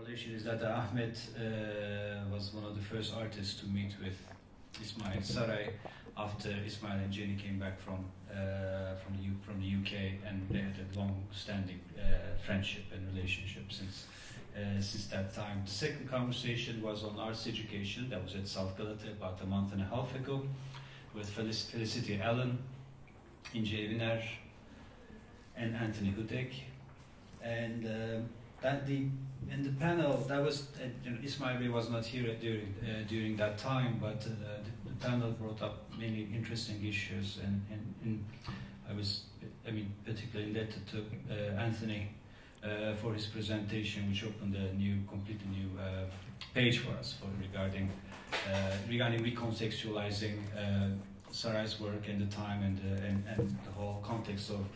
relation is that Ahmed was one of the first artists to meet with İsmail Saray after İsmail and Jenny came back from the UK, and they had a long-standing friendship and relationship since that time. The second conversation was on arts education. That was at SALT about a month and a half ago, with Felicity Allen, İnce and Antony Hudek, and in the panel that was İsmail was not here during that time, but the panel brought up many interesting issues, and I was particularly indebted to Antony for his presentation, which opened a completely new page for us regarding recontextualizing Saray's work and the time and the whole context of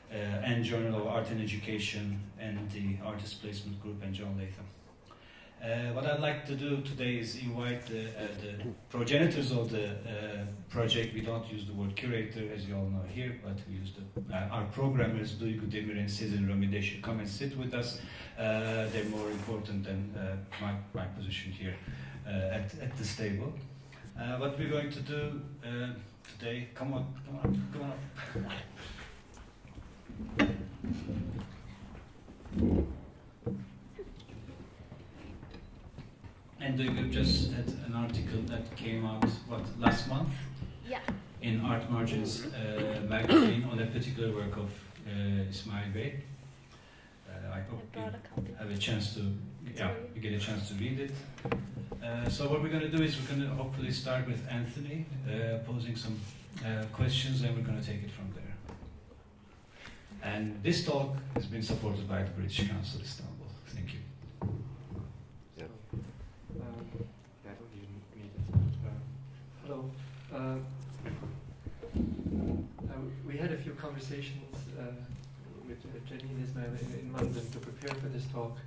and Journal of Art and Education and the Artist Placement Group and John Latham. What I'd like to do today is invite the progenitors of the project. We don't use the word curator, as you all know here, but we use our programmers, Duygu Demir and Sezin Rami. They should come and sit with us. They're more important than my position here at this table. What we're going to do today, come on up. And we just had an article that came out, last month? Yeah. In Art Margins magazine on a particular work of İsmail Bey. I hope you have a chance to, you get a chance to read it. So what we're going to do is we're going to hopefully start with Antony posing some questions, and we're going to take it from there. And this talk has been supported by the British Council Istanbul. Thank you. Yeah. I don't even need it. Hello. We had a few conversations with Jenny and Ismail in London to prepare for this talk,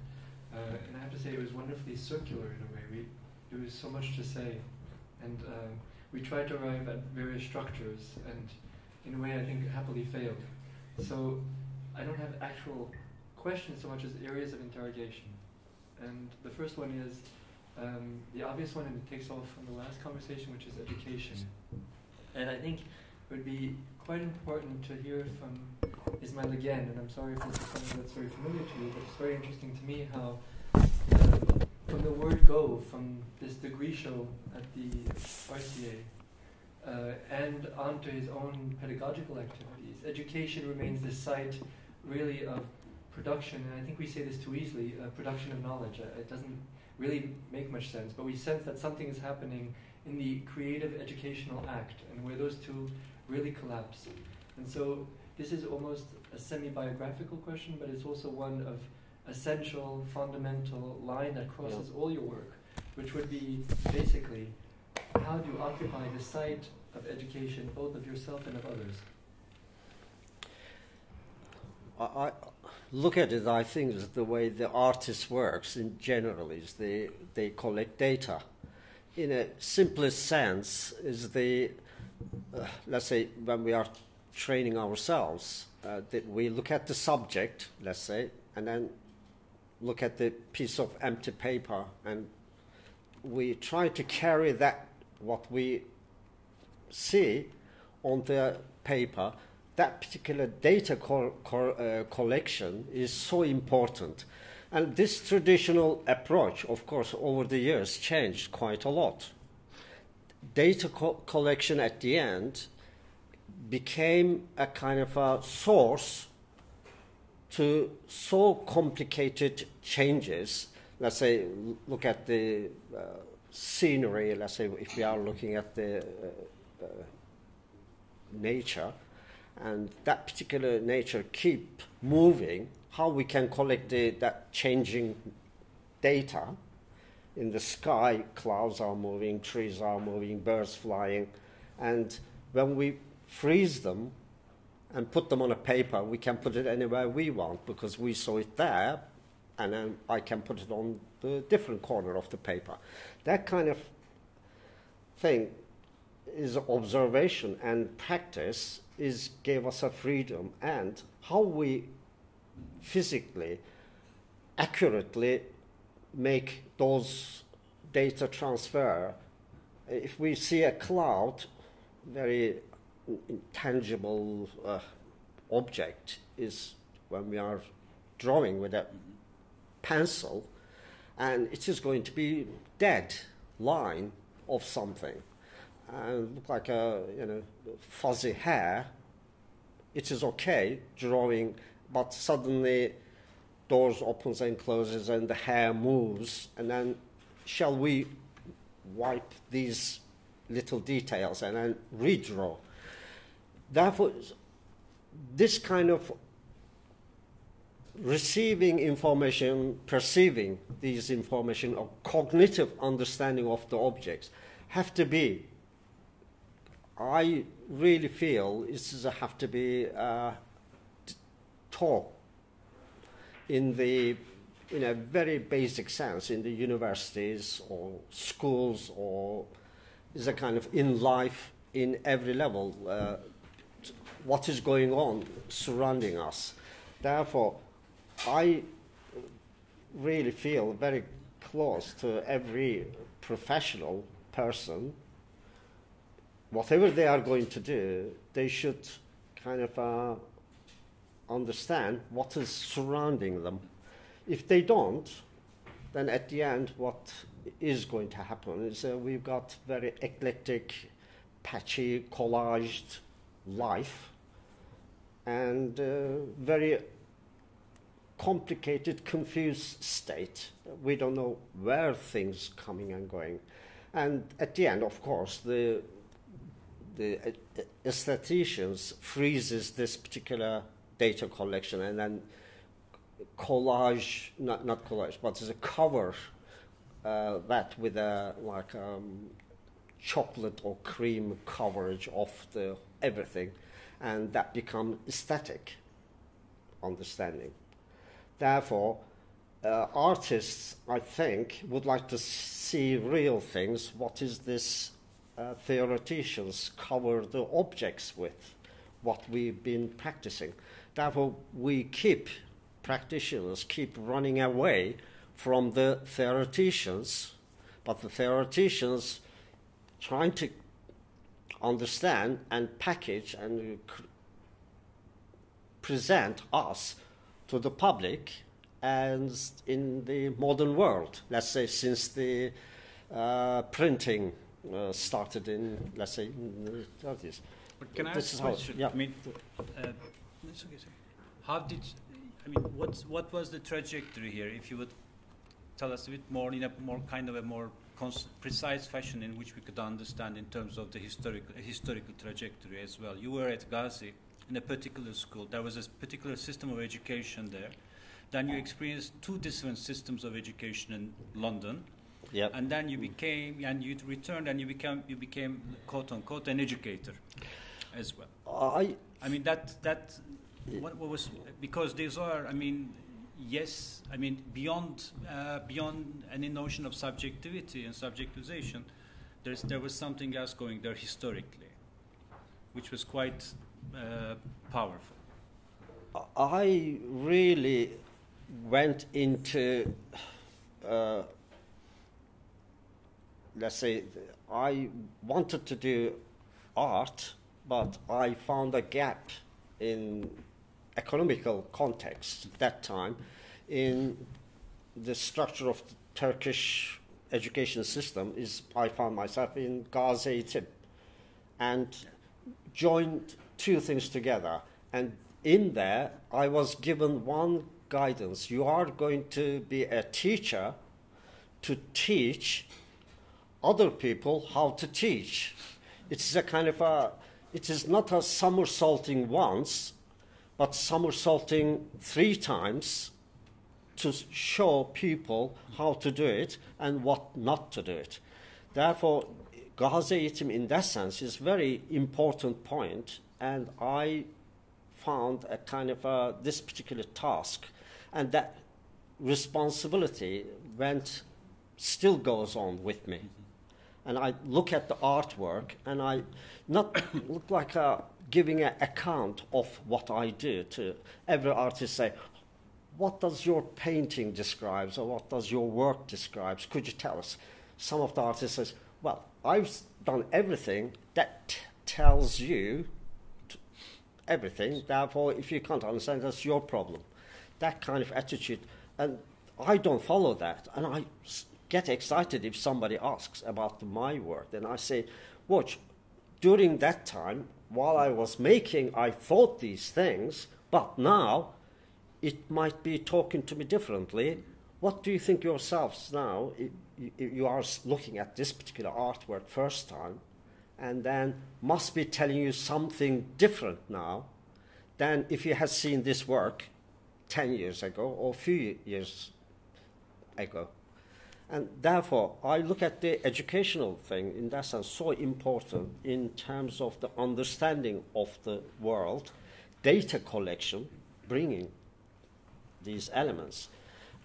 and I have to say it was wonderfully circular in a way. There was so much to say, and we tried to arrive at various structures, and in a way I think happily failed. So I don't have actual questions so much as areas of interrogation. And the first one is the obvious one, and it takes off from the last conversation, which is education. And I think it would be quite important to hear from Ismail again, and I'm sorry if this is something that's very familiar to you, but it's very interesting to me how from the word go, from this degree show at the RCA, and onto his own pedagogical activities, education remains the site really of production, and I think we say this too easily, production of knowledge. It doesn't really make much sense, but we sense that something is happening in the creative educational act, and where those two really collapse. And so this is almost a semi-biographical question, but it's also one of essential, fundamental line that crosses all your work, which would be basically, how do you occupy the site of education, both of yourself and of others? I look at it, I think, is the way the artist works in general is they collect data. In a simplest sense, is let's say, when we are training ourselves, that we look at the subject, let's say, and then look at the piece of empty paper, and we try to carry that, what we see on the paper. That particular data collection is so important. And this traditional approach, of course, over the years changed quite a lot. Data collection at the end became a kind of a source to so complicated changes. Let's say, look at the scenery, let's say if we are looking at the nature, and that particular nature keep moving, how we can collect that changing data. In the sky, clouds are moving, trees are moving, birds flying, and when we freeze them and put them on a paper, we can put it anywhere we want because we saw it there, and then I can put it on the different corner of the paper. That kind of thing is observation, and practice gave us a freedom, and how we physically, accurately make those data transfer. If we see a cloud, very intangible object is when we are drawing with a pencil, and it is going to be dead line of something, and look like a fuzzy hair. It is okay drawing, but suddenly doors opens and closes and the hair moves, and then shall we wipe these little details and then redraw? Therefore, this kind of receiving information, perceiving these information, or cognitive understanding of the objects have to be, I really feel, this have to be taught in a very basic sense in the universities or schools, or is a kind of in life in every level, what is going on surrounding us. Therefore, I really feel very close to every professional person. Whatever they are going to do, they should kind of understand what is surrounding them. If they don't, then at the end what is going to happen is we've got very eclectic, patchy, collaged life, and very complicated, confused state. We don't know where things coming and going. And at the end, of course, the statisticians freezes this particular data collection and then collage, not collage, but as a cover that with a chocolate or cream coverage of the everything, and that become aesthetic understanding. Therefore, artists, I think, would like to see real things. What is this theoreticians cover the objects with, what we've been practicing. Therefore, practitioners keep running away from the theoreticians, but the theoreticians trying to understand and package and present us to the public as in the modern world, let's say since the printing started in, let's say, in the 30s. But can I ask a question? Yeah. I mean, it's okay, sorry. What was the trajectory here? If you would tell us a bit more in a more kind of a more precise fashion in which we could understand in terms of the historical trajectory as well. You were at Gazi in a particular school. There was a particular system of education there. Then you experienced two different systems of education in London. Yep. And then you returned and you became quote unquote an educator as well. What was, because these are, beyond any notion of subjectivity and subjectivization, there was something else going there historically, which was quite powerful. I really went into, let's say, I wanted to do art, but I found a gap in economical context at that time in the structure of the Turkish education system. I found myself in Gazi eğitim and joined two things together, and in there I was given one guidance: you are going to be a teacher to teach other people how to teach. It's a kind of it is not a somersaulting once, but somersaulting 3 times to show people how to do it and what not to do it. Therefore, Gazi eğitim in that sense is a very important point, and I found a kind of this particular task, and that responsibility still goes on with me. And I look at the artwork, and I not look like giving an account of what I do to every artist. Say, what does your painting describe, or what does your work describe? Could you tell us? Some of the artists says, well, I've done everything that tells you everything, therefore if you can't understand, that's your problem. That kind of attitude, and I don't follow that, and I get excited if somebody asks about my work. Then I say, watch, during that time, while I was making, I thought these things, but now it might be talking to me differently. What do you think yourselves now? You are looking at this particular artwork first time, and then must be telling you something different now than if you had seen this work 10 years ago or a few years ago. And therefore, I look at the educational thing in that sense so important in terms of the understanding of the world, data collection, bringing these elements,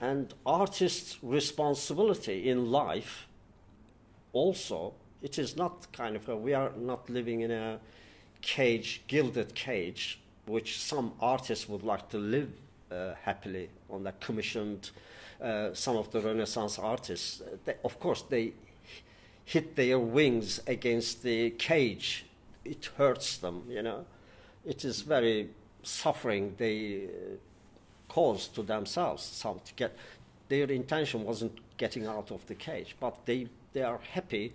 and artists' responsibility in life also. It is not kind of we are not living in a cage, gilded cage, which some artists would like to live happily on that commissioned. Some of the Renaissance artists, of course, they hit their wings against the cage. It hurts them, you know. It is very suffering they cause to themselves. Some to get their intention wasn't getting out of the cage, but they are happy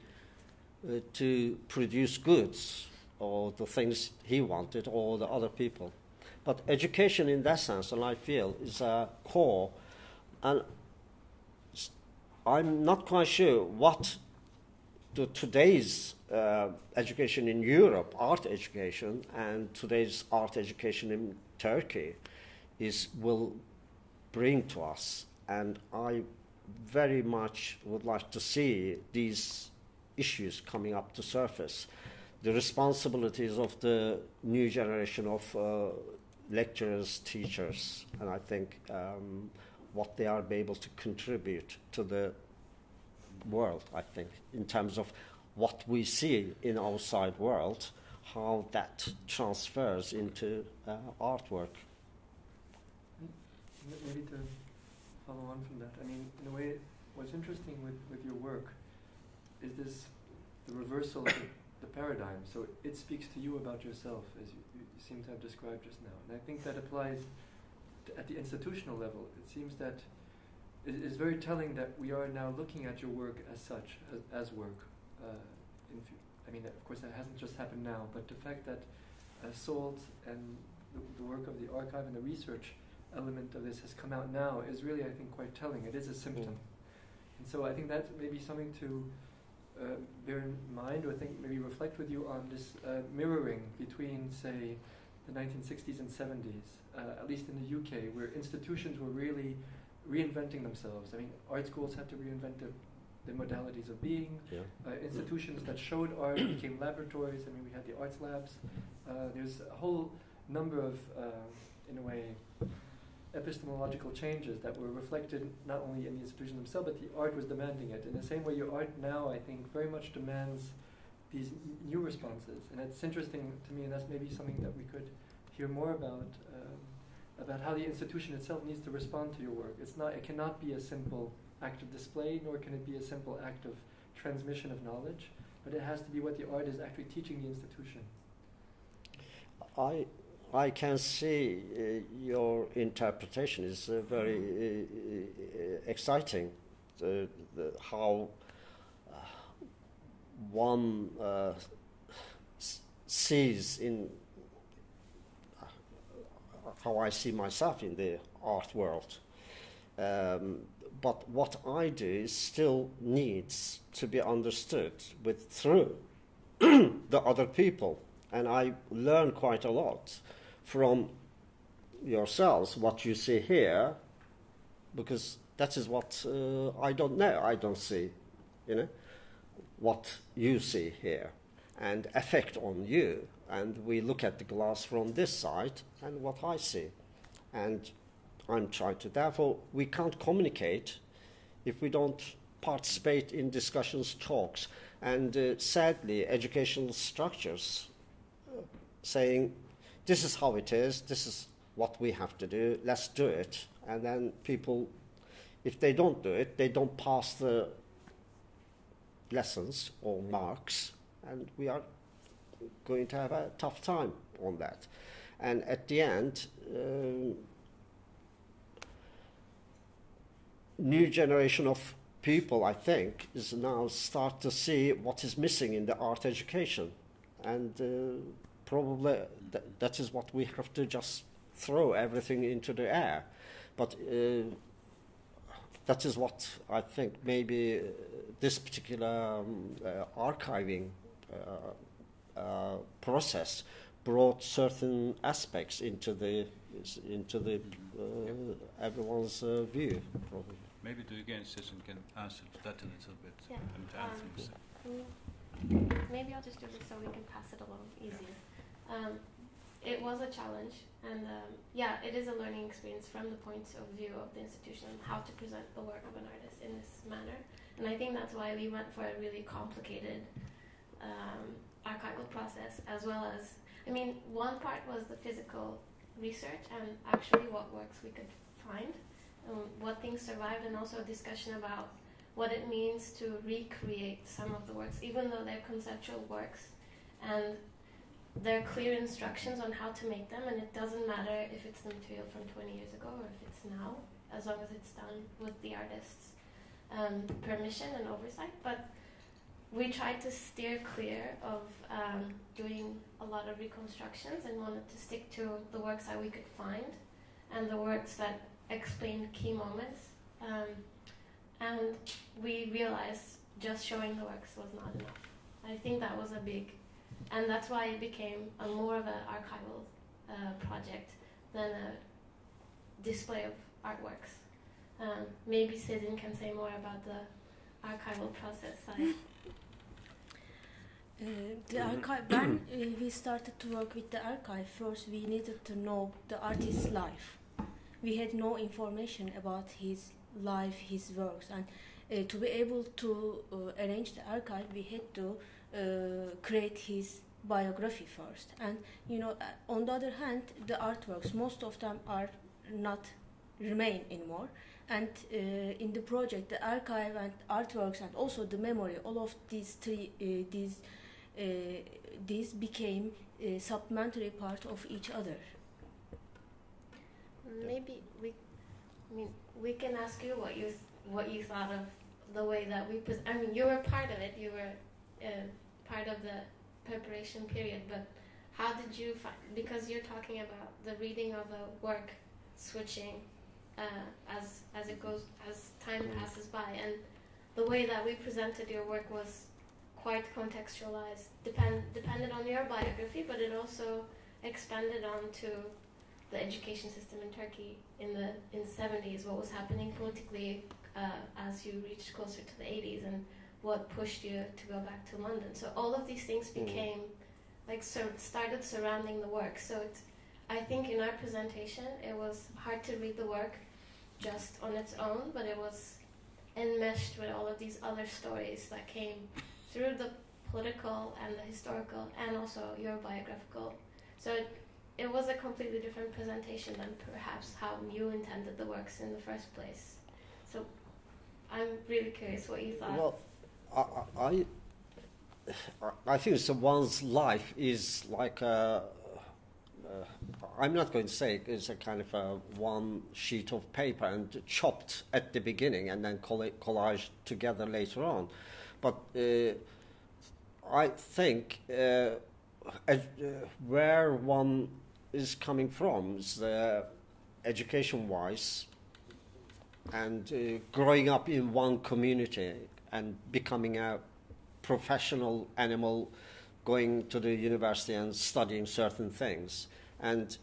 to produce goods or the things he wanted or the other people. But education in that sense, and I feel, is a core. And I'm not quite sure what today's education in Europe, art education, and today's art education in Turkey will bring to us. And I very much would like to see these issues coming up to surface. The responsibilities of the new generation of lecturers, teachers, and I think what they are able to contribute to the world, I think, in terms of what we see in outside world, how that transfers into artwork. Maybe to follow on from that, I mean, in a way, what's interesting with your work is this, the reversal of the paradigm. So it speaks to you about yourself, as you seem to have described just now. And I think that applies at the institutional level. It seems that it is very telling that we are now looking at your work as such, as work. I mean, of course, that hasn't just happened now, but the fact that SALT and the work of the archive and the research element of this has come out now is really, I think, quite telling. It is a symptom. And so I think that's maybe something to bear in mind, or think maybe reflect with you on this mirroring between, say, the 1960s and 70s, at least in the UK, where institutions were really reinventing themselves. I mean, art schools had to reinvent the modalities of being. Yeah. Institutions that showed art became laboratories. I mean, we had the arts labs. There's a whole number of, in a way, epistemological changes that were reflected not only in the institution themselves, but the art was demanding it. In the same way, your art now, I think, very much demands these new responses. And it's interesting to me, and that's maybe something that we could hear more about how the institution itself needs to respond to your work. It cannot be a simple act of display, nor can it be a simple act of transmission of knowledge, but it has to be what the art is actually teaching the institution. I can see your interpretation is very exciting. How one sees in how I see myself in the art world. But what I do still needs to be understood through the other people. And I learn quite a lot from yourselves, what you see here, because that is what I don't know, I don't see, you know, what you see here, and effect on you. And we look at the glass from this side and what I see. And I'm trying to, therefore, we can't communicate if we don't participate in discussions, talks. And sadly, educational structures saying, this is how it is, this is what we have to do, let's do it. and then people, if they don't do it, they don't pass the lessons or marks, and we are going to have a tough time on that. And at the end, new generation of people, I think, is now start to see what is missing in the art education, and probably that is what we have to just throw everything into the air. But that is what I think maybe this particular archiving process brought certain aspects into the everyone's view. Probably. Maybe the again system can answer to that a little bit. Yeah. And to Anthony. Maybe I'll just do this so we can pass it along easier. It was a challenge, and yeah, it is a learning experience from the point of view of the institution, how to present the work of an artist in this manner. And I think that's why we went for a really complicated archival process, as well as, I mean, one part was the physical research and actually what works we could find, what things survived, and also a discussion about what it means to recreate some of the works, even though they're conceptual works, and there are clear instructions on how to make them, and it doesn't matter if it's the material from 20 years ago or if it's now, as long as it's done with the artist's permission and oversight. But we tried to steer clear of doing a lot of reconstructions and wanted to stick to the works that we could find and the works that explained key moments. And we realized just showing the works was not enough. I think that was a big, and that's why it became more of an archival project than a display of artworks. Maybe Sizin can say more about the archival process side. The archive, when we started to work with the archive, first we needed to know the artist's life. We had no information about his life, his works, and to be able to arrange the archive, we had to create his biography first. And you know, on the other hand, the artworks, most of them are not remain anymore. And in the project, the archive and artworks, and also the memory, all of these three, these became a supplementary part of each other. Maybe we can ask you what you thought of the way that we I mean, you were part of it. You were part of the preparation period. But how did you find? Because you're talking about the reading of a work switching as it goes, as time passes by, and the way that we presented your work was quite contextualized, depended on your biography, but it also expanded onto the education system in Turkey in the 70s, what was happening politically as you reached closer to the 80s, and what pushed you to go back to London. So all of these things became started surrounding the work. So I think in our presentation it was hard to read the work just on its own, but it was enmeshed with all of these other stories that came through the political and the historical and also your biographical. So it was a completely different presentation than perhaps how you intended the works in the first place. So I'm really curious what you thought. Well, I think so one's life is like I'm not going to say it's a kind of a one sheet of paper and chopped at the beginning and then collaged together later on. But I think where one is coming from is education-wise and growing up in one community and becoming a professional animal, going to the university and studying certain things and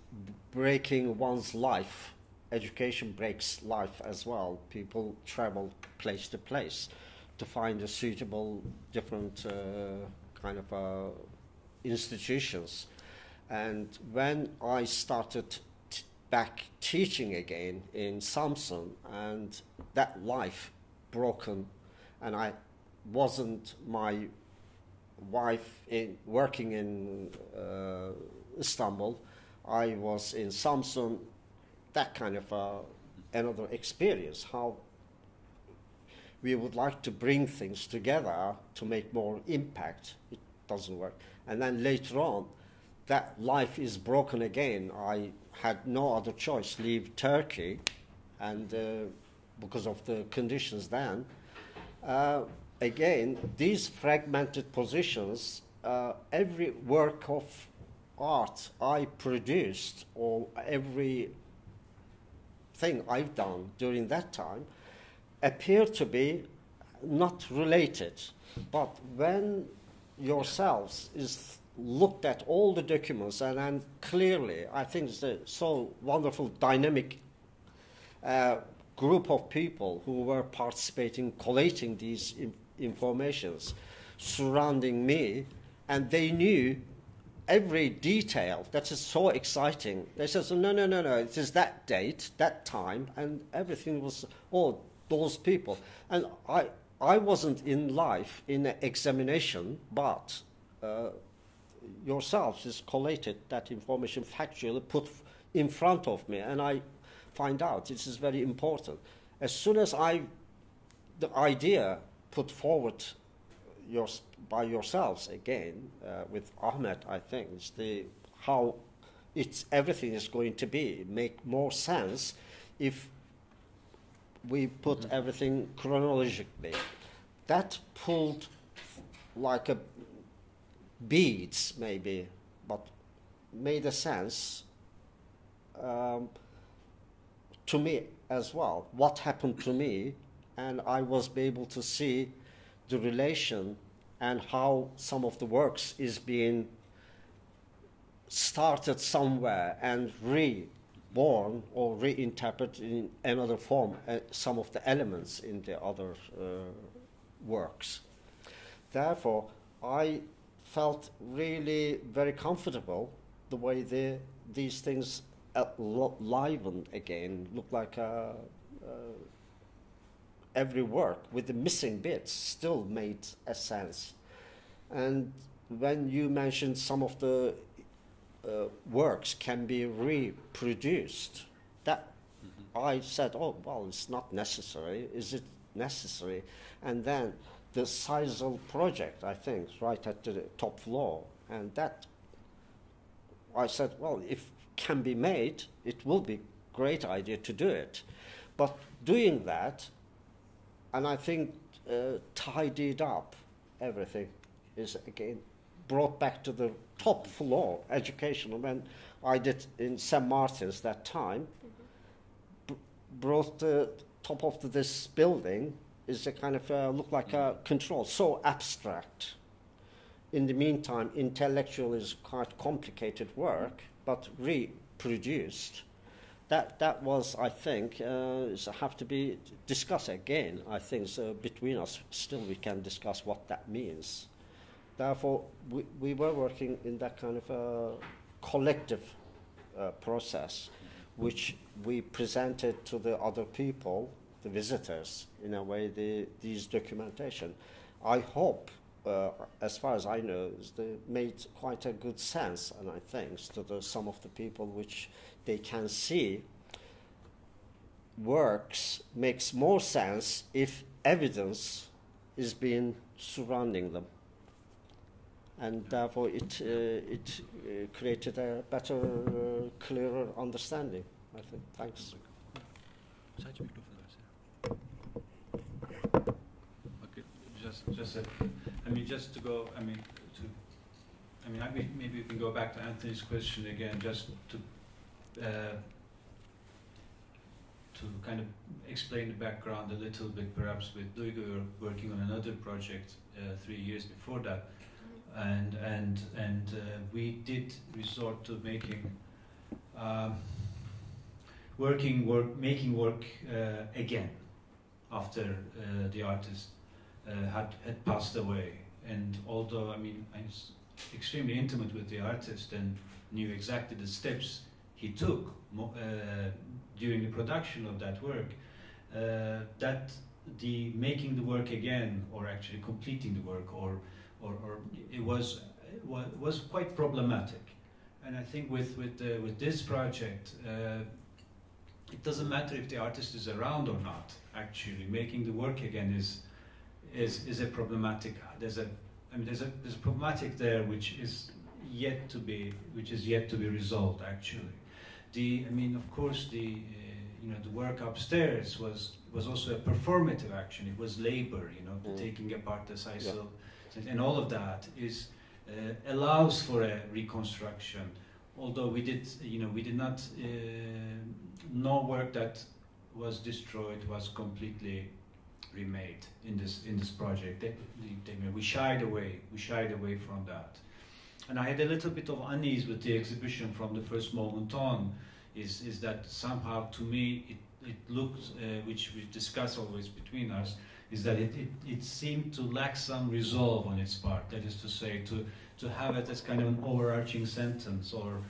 breaking one's life. Education breaks life as well. People travel place to place to find a suitable different kind of institutions. And when I started back teaching again in Samsun, and that life broken, and I wasn't my wife working in Istanbul, I was in Samsun, that kind of another experience, how we would like to bring things together to make more impact. It doesn't work. And then later on, that life is broken again. I had no other choice, leave Turkey, and because of the conditions then. Again, these fragmented positions, every work of art I produced, or every thing I've done during that time, appear to be not related. But when yourselves is looked at all the documents, and clearly, I think it's a so wonderful dynamic group of people who were participating, collating these informations surrounding me, and they knew every detail. That is so exciting. They said, no, it is that date, that time, and everything was, oh, those people. And I wasn't in life in an examination, but yourselves has collated that information factually, put in front of me, and I find out this is very important. As soon as the idea put forward by yourselves again, with Ahmet, I think, is how everything is going to make more sense if we put everything chronologically. That pulled like a beads, maybe, but made a sense to me as well, what happened to me, and I was able to see the relation and how some of the works is being started somewhere and reborn or reinterpreted in another form, some of the elements in the other works. Therefore, I felt really very comfortable the way these things livened again, looked like every work with the missing bits still made a sense. And when you mentioned some of the works can be reproduced, that I said, oh, well, it's not necessary. Is it necessary? And then the Seisel project, I think, right at the top floor, and that I said, well, if can be made, it will be a great idea to do it. But doing that, and I think tidied up everything, is again brought back to the top floor, educational. When I did in St. Martin's that time, brought the top of this building is a kind of look like a control, so abstract. In the meantime, intellectual is quite complicated work, but reproduced. That was, I think, have to be discussed again. I think so between us, still we can discuss what that means. Therefore, we were working in that kind of a collective process, which we presented to the other people, the visitors, in a way, these documentation. I hope, as far as I know, they made quite a good sense, and I think, to some of the people which they can see works makes more sense if evidence is being surrounding them. And therefore it created a better, clearer understanding, I think. Thanks. Okay, just to go, maybe we can go back to Anthony's question again, just to kind of explain the background a little bit, perhaps with Duygu. We were working on another project 3 years before that, and we did resort to making work again after the artist had passed away. And although I'm extremely intimate with the artist and knew exactly the steps he took during the production of that work, that the making the work again, or actually completing the work, or it was quite problematic. And I think with this project, it doesn't matter if the artist is around or not. Actually, making the work again is a problematic. There's a problematic there which is yet to be resolved. Actually, of course, the work upstairs was also a performative action. It was labor, taking apart the sisal, and all of that is allows for a reconstruction. Although we did not no work that was destroyed was completely remade in this project. We shied away from that, and I had a little bit of unease with the exhibition from the first moment on. Is that somehow to me it looked, which we discuss always between us, is that it seemed to lack some resolve on its part. That is to say, to have it as kind of an overarching sentence or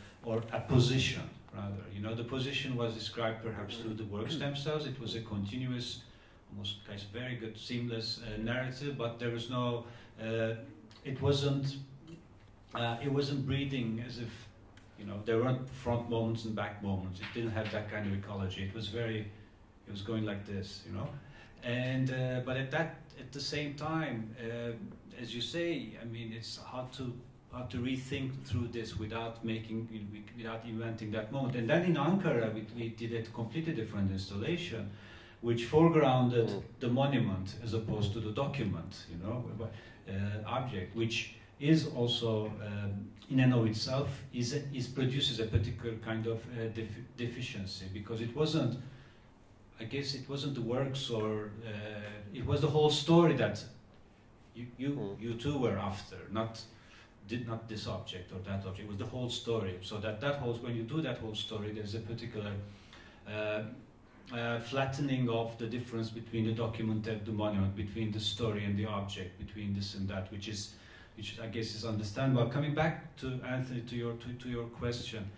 a position rather. The position was described perhaps through the works themselves. It was a continuous, almost kind of very good, seamless narrative, but there was no. It wasn't breathing as if. There weren't front moments and back moments. It didn't have that kind of ecology. It was going like this, And but at the same time, as you say, it's hard to rethink through this without inventing that moment. And then in Ankara, we did a completely different installation, which foregrounded the monument as opposed to the document, object, which is also in and of itself produces a particular kind of deficiency, because it wasn't. I guess it wasn't the works, or it was the whole story that you two were after, not this object or that object. It was the whole story. So when you do that whole story, there's a particular flattening of the difference between the document and the monument, between the story and the object, between this and that, which I guess is understandable. Coming back to Anthony, to your question,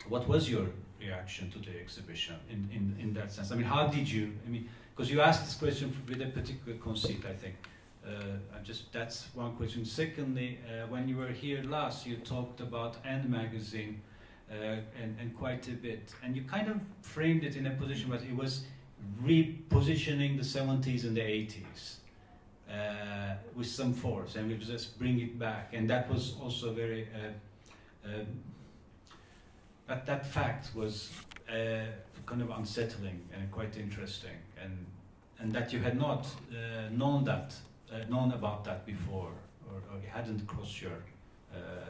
what was your reaction to the exhibition in that sense? How did you? Because you asked this question with a particular conceit, I think. That's one question. Secondly, when you were here last, you talked about End magazine and quite a bit, and you kind of framed it in a position where it was repositioning the 70s and the 80s. With some force, and we just bring it back, and that was also very. That fact was kind of unsettling and quite interesting, and that you had not known about that before, or it hadn't crossed your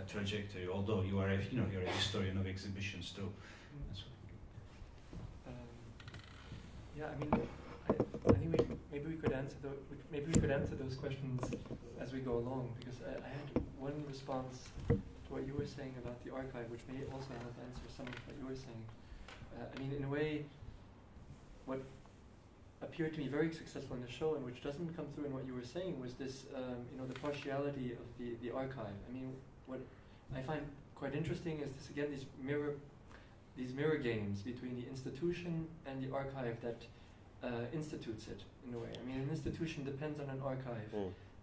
trajectory. Although you're a historian of exhibitions too. I think maybe we could answer those questions as we go along, because I had one response to what you were saying about the archive, which may also help answer some of what you were saying. In a way, what appeared to me very successful in the show, and which doesn't come through in what you were saying, was this, the partiality of the archive. What I find quite interesting is this, again, these mirror games between the institution and the archive that institutes it, in a way. An institution depends on an archive,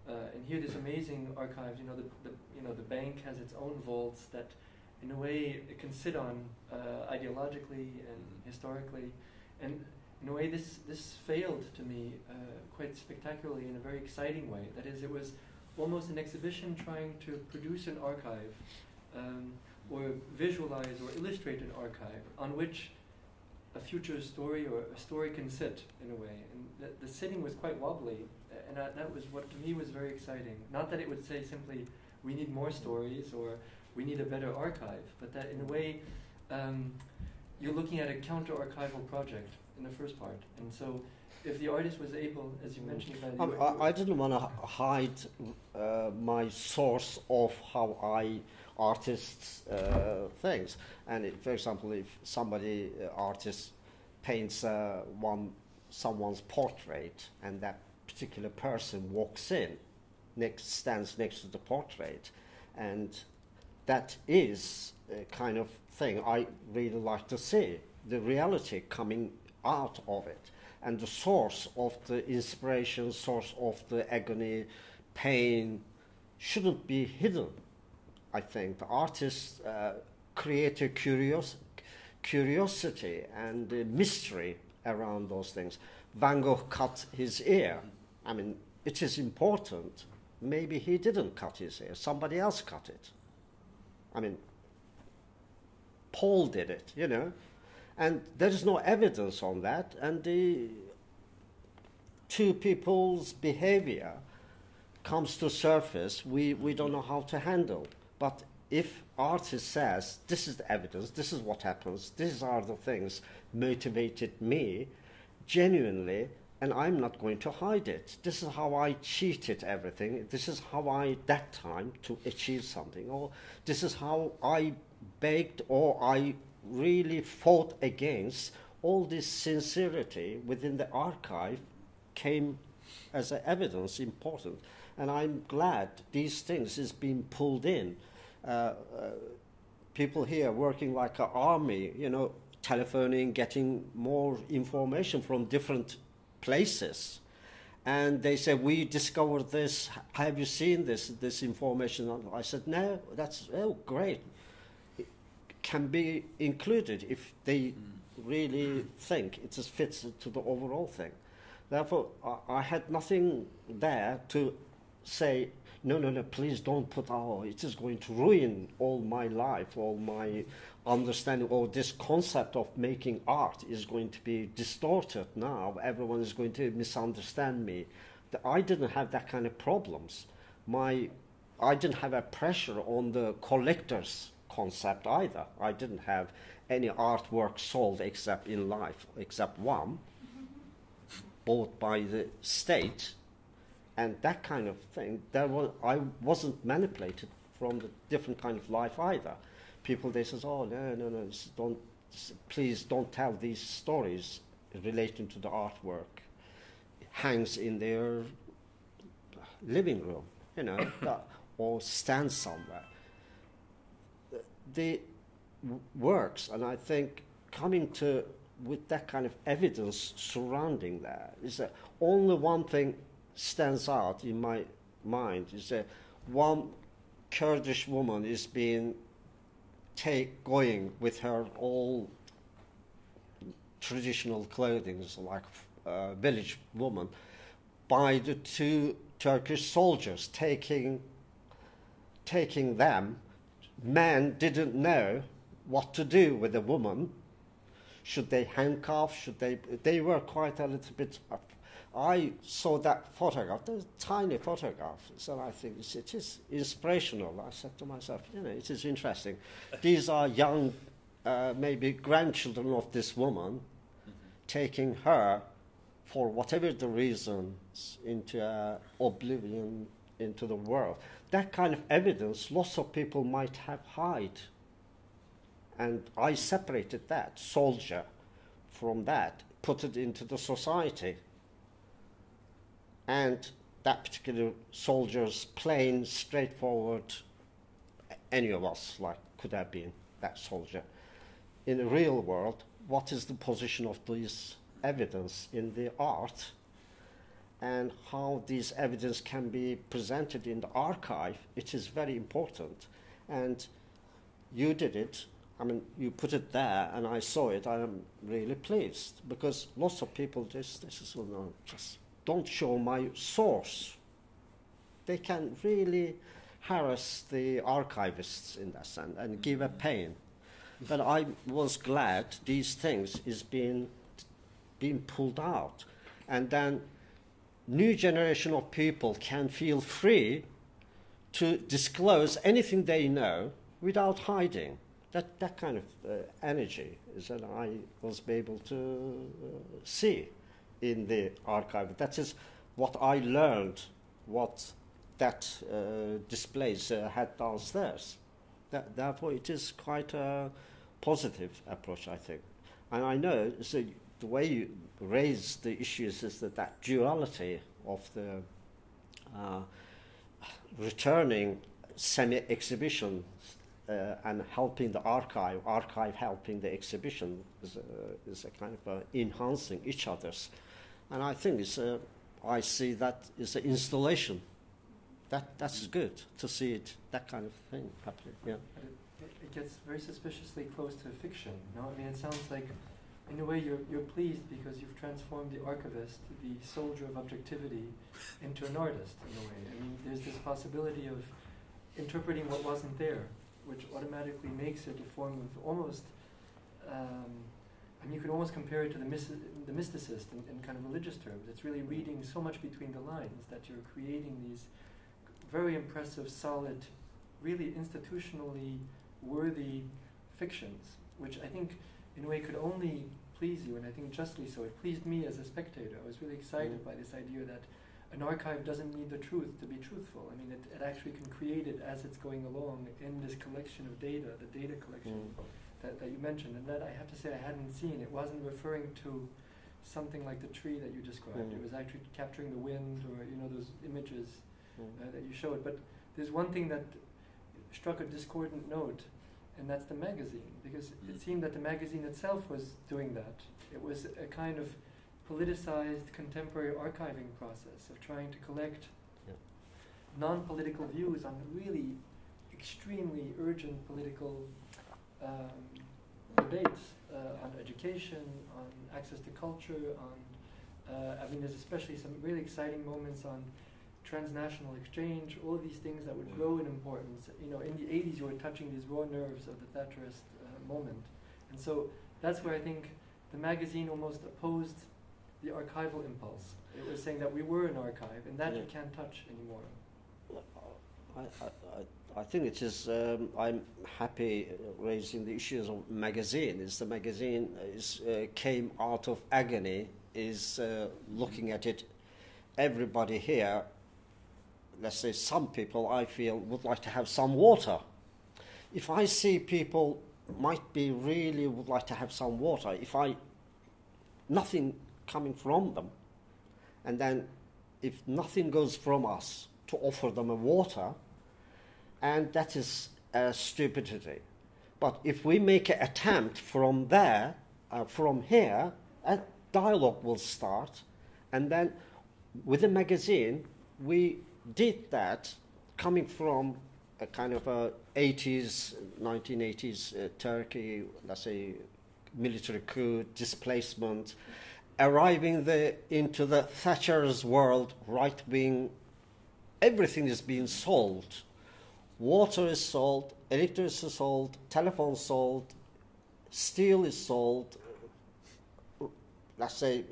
and here this amazing archive. The bank has its own vaults that, in a way, it can sit on ideologically and historically, and in a way, this failed to me quite spectacularly in a very exciting way. That is, it was almost an exhibition trying to produce an archive, or visualize or illustrate an archive on which a future story or a story can sit, in a way. And the sitting was quite wobbly, and that was what to me was very exciting. Not that it would say simply, we need more stories or we need a better archive, but that in a way, you're looking at a counter-archival project in the first part. And so if the artist was able, as you mentioned... I didn't want to hide my source of how I artists things. And for example, if somebody artist paints someone's portrait, and that particular person walks in, stands next to the portrait, and that is a kind of thing I really like to see, the reality coming out of it, and the source of the inspiration, source of the agony, pain, shouldn't be hidden. I think the artists create a curiosity and mystery around those things. Van Gogh cut his ear. I mean, it is important. Maybe he didn't cut his ear. Somebody else cut it. I mean, Paul did it, you know. And there is no evidence on that. And the two people's behavior comes to surface, we don't know how to handle. But if artist says, this is the evidence, this is what happens, these are the things motivated me, genuinely, and I'm not going to hide it. This is how I cheated everything. This is how I, that time, to achieve something. Or this is how I begged or I really fought against. All this sincerity within the archive came as a evidence important. And I'm glad these things is being pulled in. People here working like an army, you know, telephoning, getting more information from different places. And they say, we discovered this, have you seen this information? And I said, no, that's, oh, great. It can be included if they really think it just fits to the overall thing. Therefore, I had nothing there to say, no, please don't put, it is going to ruin all my life, all my understanding, or this concept of making art is going to be distorted now. Everyone is going to misunderstand me. I didn't have that kind of problems. I didn't have a pressure on the collector's concept either. I didn't have any artwork sold except in life, except one, bought by the state. And that kind of thing, I wasn't manipulated from the different kind of life either. People, they says, oh, no, please don't tell these stories relating to the artwork. It hangs in their living room, you know, or stands somewhere. The works, and I think coming to, with that kind of evidence surrounding that, is that only one thing stands out in my mind is that one Kurdish woman is being going with her all traditional clothing, so like a village woman, by the two Turkish soldiers taking them. Men didn't know what to do with the woman. Should they handcuff? They were quite a little bit. I saw that photograph, a tiny photograph, so I think it is inspirational. I said to myself, you know, it is interesting. These are young, maybe grandchildren of this woman, taking her, for whatever the reasons, into oblivion, into the world. That kind of evidence, lots of people might have hid. And I separated that soldier from that, put it into the society. And that particular soldier's plain, straightforward, any of us could have been that soldier. In the real world, what is the position of this evidence in the art, and how this evidence can be presented in the archive? It is very important. And you did it. I mean, you put it there, and I saw it. I am really pleased, because lots of people just don't show my source. They can really harass the archivists in that sense and give a pain. But I was glad these things is being pulled out. And then new generation of people can feel free to disclose anything they know without hiding. That kind of energy is that I was able to see in the archive. That is what I learned, what that displays had downstairs. Therefore, it is quite a positive approach, I think. And I know so the way you raise the issues is that duality of the returning semi-exhibition and helping the archive helping the exhibition is a kind of enhancing each other's. And I think I see that is an installation. That's good to see it, that kind of thing happening. Yeah. it gets very suspiciously close to fiction. No, I mean, it sounds like, in a way, you're pleased because you've transformed the archivist, the soldier of objectivity, into an artist. In a way, I mean, there's this possibility of interpreting what wasn't there, which automatically makes it a form of almost. I mean, you could almost compare it to the mysticist in kind of religious terms. It's really reading so much between the lines that you're creating these very impressive, solid, really institutionally worthy fictions, which I think, in a way, could only please you, and I think justly so. It pleased me as a spectator. I was really excited by this idea that an archive doesn't need the truth to be truthful. I mean, it actually can create it as it's going along in this collection of data, the data collection that you mentioned, and that I have to say I hadn't seen. It wasn't referring to something like the tree that you described. It was actually capturing the wind, or those images that you showed. But there's one thing that struck a discordant note, and that's the magazine, because it seemed that the magazine itself was doing that. It was a kind of politicized contemporary archiving process of trying to collect non-political views on really extremely urgent political debates on education, on access to culture, on I mean, there's especially some really exciting moments on transnational exchange, all of these things that would grow in importance. In the 80s, you were touching these raw nerves of the Thatcherist moment. And so that's where I think the magazine almost opposed the archival impulse. It was saying that we were an archive, and that you can't touch anymore. I think it is. I'm happy raising the issues of magazine. Is the magazine came out of agony? Is looking at it. Everybody here, let's say some people, I feel would like to have some water. If I see people might be really would like to have some water, nothing coming from them, and then if nothing goes from us to offer them a water, and that is stupidity. But if we make an attempt from there, from here, a dialogue will start, and then with the magazine, we did that coming from a kind of a 1980s Turkey, let's say, military coup, displacement, arriving into the Thatcher's world, right-wing, everything is being sold. Water is sold, electricity is sold, telephone is sold, steel is sold. Let's say,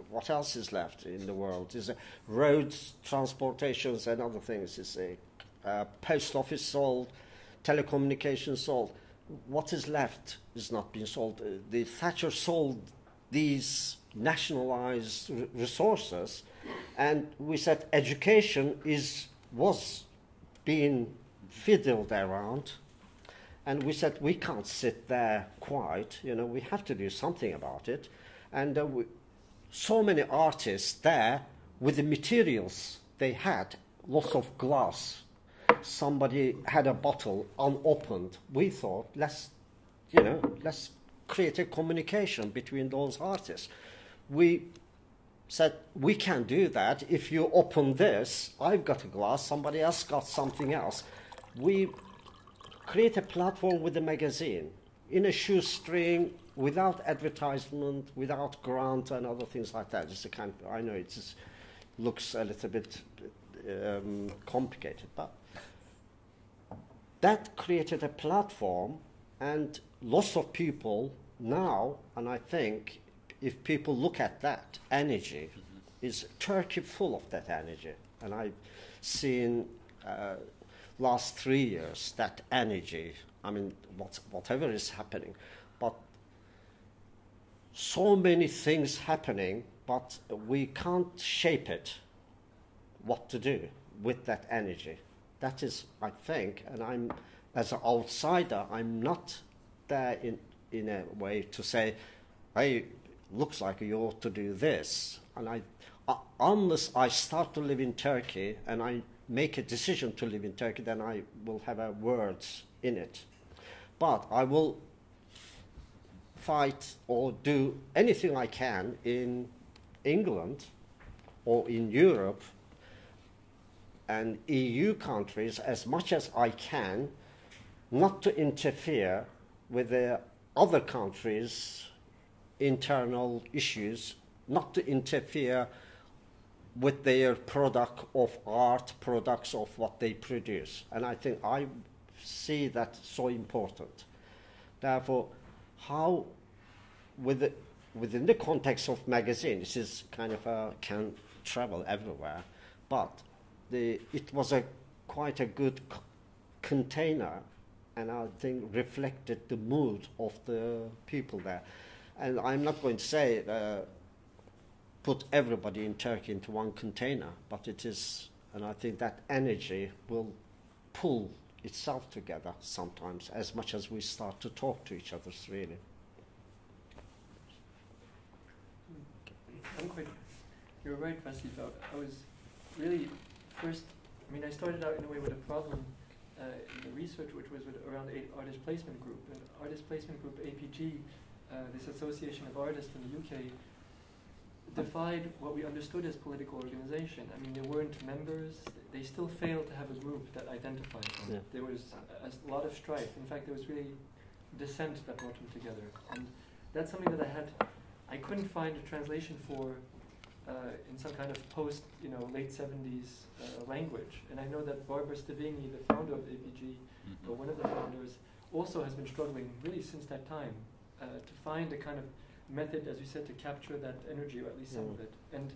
what else is left in the world? Is roads, transportations, and other things. Is post office sold, telecommunications sold. What is left is not being sold. The Thatcher sold these nationalized resources, and we said education was being fiddled around, and we said we can't sit there quiet. We have to do something about it, and so many artists there with the materials they had, lots of glass. Somebody had a bottle unopened. We thought, let's create a communication between those artists. We said, we can do that. If you open this, I've got a glass, somebody else got something else. We create a platform with the magazine in a shoestring, without advertisement, without grant and other things like that. It's I know it looks a little bit complicated, but that created a platform, and lots of people now, and I think if people look at that energy, is Turkey full of that energy. And I've seen last 3 years that energy, I mean, whatever is happening, but so many things happening, but we can't shape it, what to do with that energy. That is, I think, and as an outsider, I'm not there in a way to say, hey, looks like you ought to do this. And unless I start to live in Turkey and I make a decision to live in Turkey, then I will have words in it. But I will fight or do anything I can in England or in Europe and EU countries as much as I can not to interfere with the other countries' internal issues, not to interfere with their product of art, products of what they produce. And I think I see that so important. Therefore, how, within the context of magazine, this is kind of can travel everywhere, but it was quite a good container, and I think reflected the mood of the people there. And I'm not going to say put everybody in Turkey into one container, but it is, and I think that energy will pull itself together sometimes, as much as we start to talk to each other, really. You're right, Vasif. I was really first, I started out in a way with a problem in the research, which was around artist placement group. And artist placement group, APG, this association of artists in the UK, defied what we understood as political organization. They weren't members. They still failed to have a group that identified them. Yeah. There was a lot of strife. In fact, there was really dissent that brought them together. And that's something that I couldn't find a translation for in some kind of post, late 70s language. And I know that Barbara Stevigny, the founder of APG, or one of the founders, also has been struggling really since that time to find a kind of method, as you said, to capture that energy, or at least some of it. And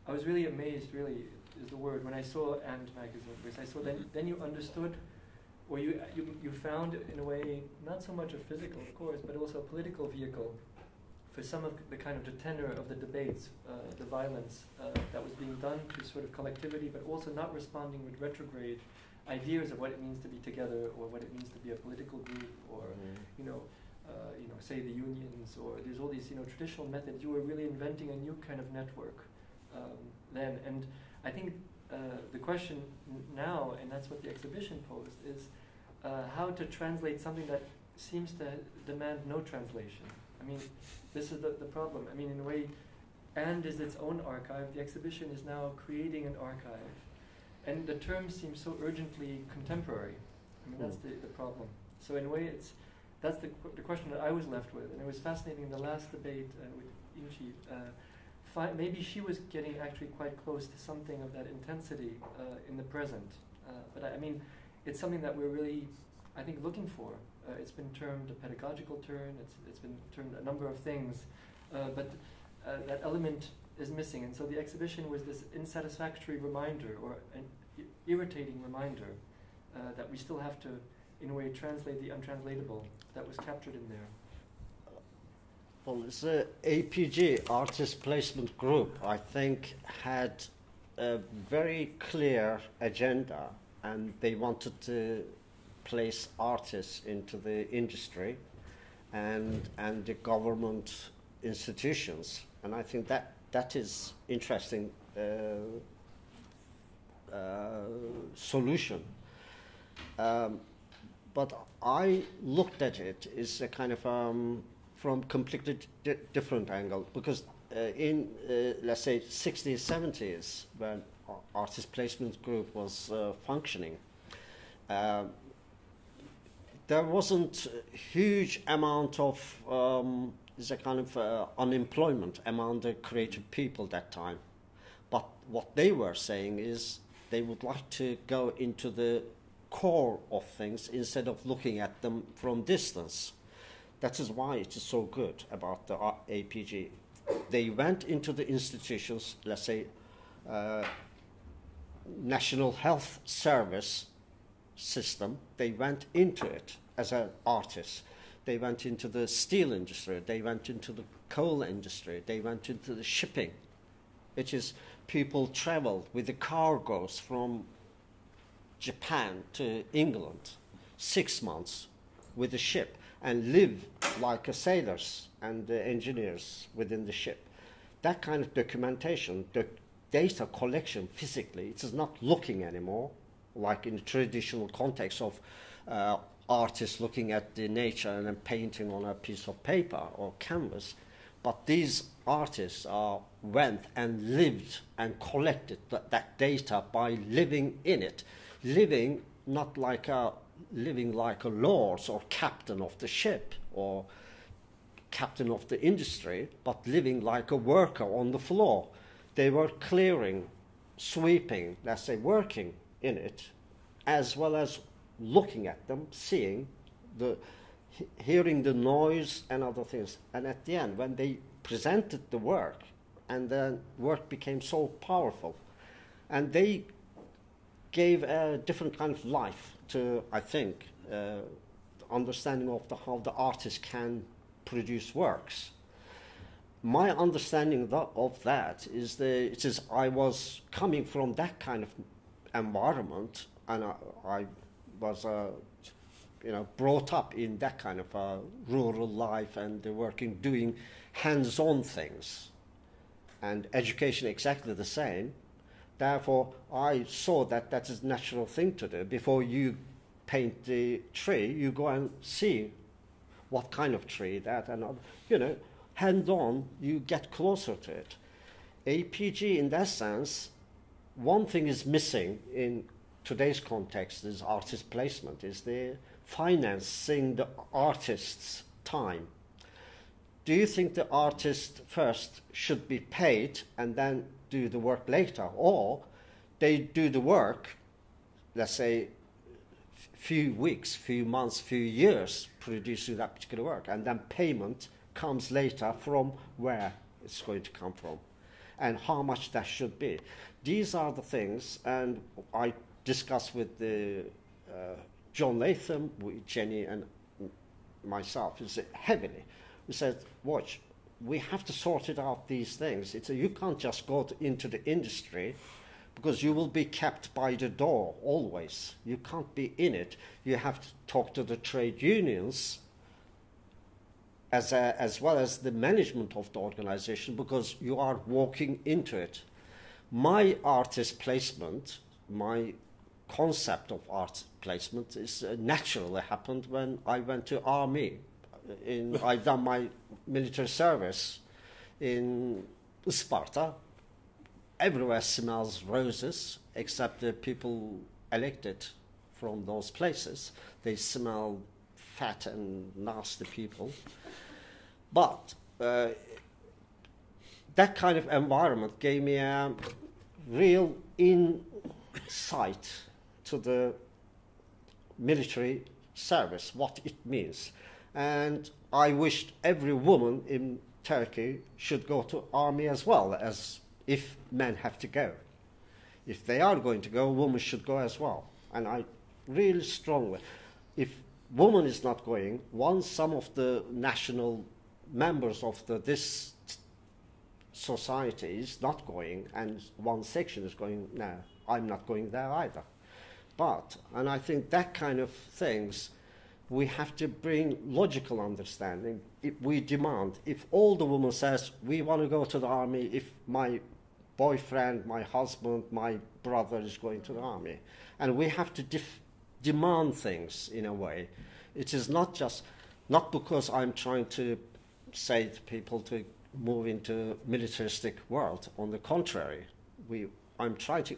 I was really amazed, really, is the word, when I saw And magazine, because I saw then you understood, or you found, in a way, not so much a physical, of course, but also a political vehicle for some of the kind of the tenor of the debates, the violence that was being done to sort of collectivity, but also not responding with retrograde ideas of what it means to be together, or what it means to be a political group, or say the unions, or there's all these traditional methods. You were really inventing a new kind of network then, and I think the question now, and that's what the exhibition posed, is how to translate something that seems to demand no translation. This is the problem. In a way, And is its own archive. The exhibition is now creating an archive. And the term seems so urgently contemporary. That's the problem. So in a way, that's the question that I was left with. And it was fascinating in the last debate with Inchi. Maybe she was getting actually quite close to something of that intensity in the present. But it's something that we're really, I think, looking for. It's been termed a pedagogical turn. It's been termed a number of things. But that element is missing. And so the exhibition was this unsatisfactory reminder, or an irritating reminder, that we still have to, in a way, translate the untranslatable that was captured in there. Well, the APG, Artist Placement Group, I think, had a very clear agenda, and they wanted to place artists into the industry and the government institutions. And I think that is interesting solution. But I looked at it as a kind of from completely different angle, because in let's say 60s, 70s, when Artist Placement Group was functioning, there wasn't a huge amount of a kind of unemployment among the creative people that time. But what they were saying is they would like to go into the core of things instead of looking at them from distance. That is why it is so good about the APG. They went into the institutions, let's say, National Health Service system. They went into it as an artist. They went into the steel industry. They went into the coal industry. They went into the shipping. It is people travel with the cargoes from Japan to England, 6 months with a ship, and live like a sailors and engineers within the ship. That kind of documentation, the data collection physically, it is not looking anymore like in the traditional context of artists looking at the nature and then painting on a piece of paper or canvas. But these artists went and lived and collected that data by living in it. Living not like living like a lord or captain of the ship or captain of the industry, but living like a worker on the floor. They were clearing, sweeping, let's say, working in it, as well as looking at them, seeing, hearing the noise and other things. And at the end, when they presented the work, and then work became so powerful, and they gave a different kind of life to, I think, understanding of how the artist can produce works. My understanding of that is I was coming from that kind of environment, and I was brought up in that kind of rural life and working, doing hands-on things, and education exactly the same. Therefore, I saw that is a natural thing to do. Before you paint the tree, you go and see what kind of tree that, and hand-on, you get closer to it. APG, in that sense, one thing is missing in today's context is artist placement, is the financing the artist's time. Do you think the artist first should be paid and then do the work later, or they do the work, let's say, few weeks, few months, few years producing that particular work, and then payment comes later from where it's going to come from and how much that should be? These are the things, and I discussed with John Latham, with Jenny and myself, is heavily. We said, watch, we have to sort it out, these things. You can't just go into the industry, because you will be kept by the door always. You can't be in it. You have to talk to the trade unions as well as the management of the organization, because you are walking into it. My artist placement, my concept of art placement is naturally happened when I went to army. I've done my military service in Sparta. Everywhere smells roses, except the people elected from those places. They smell fat and nasty people. But that kind of environment gave me a real insight to the military service, what it means. And I wished every woman in Turkey should go to army as well, as if men have to go. If they are going to go, women should go as well. And I really strongly, if woman is not going, once some of the national members of this society is not going, and one section is going, no, I'm not going there either. But, and I think that kind of things, we have to bring logical understanding. If we demand, if all the women says, we want to go to the army, if my boyfriend, my husband, my brother is going to the army, and we have to demand things in a way. It is not because I'm trying to say to people to move into militaristic world. On the contrary, I'm trying to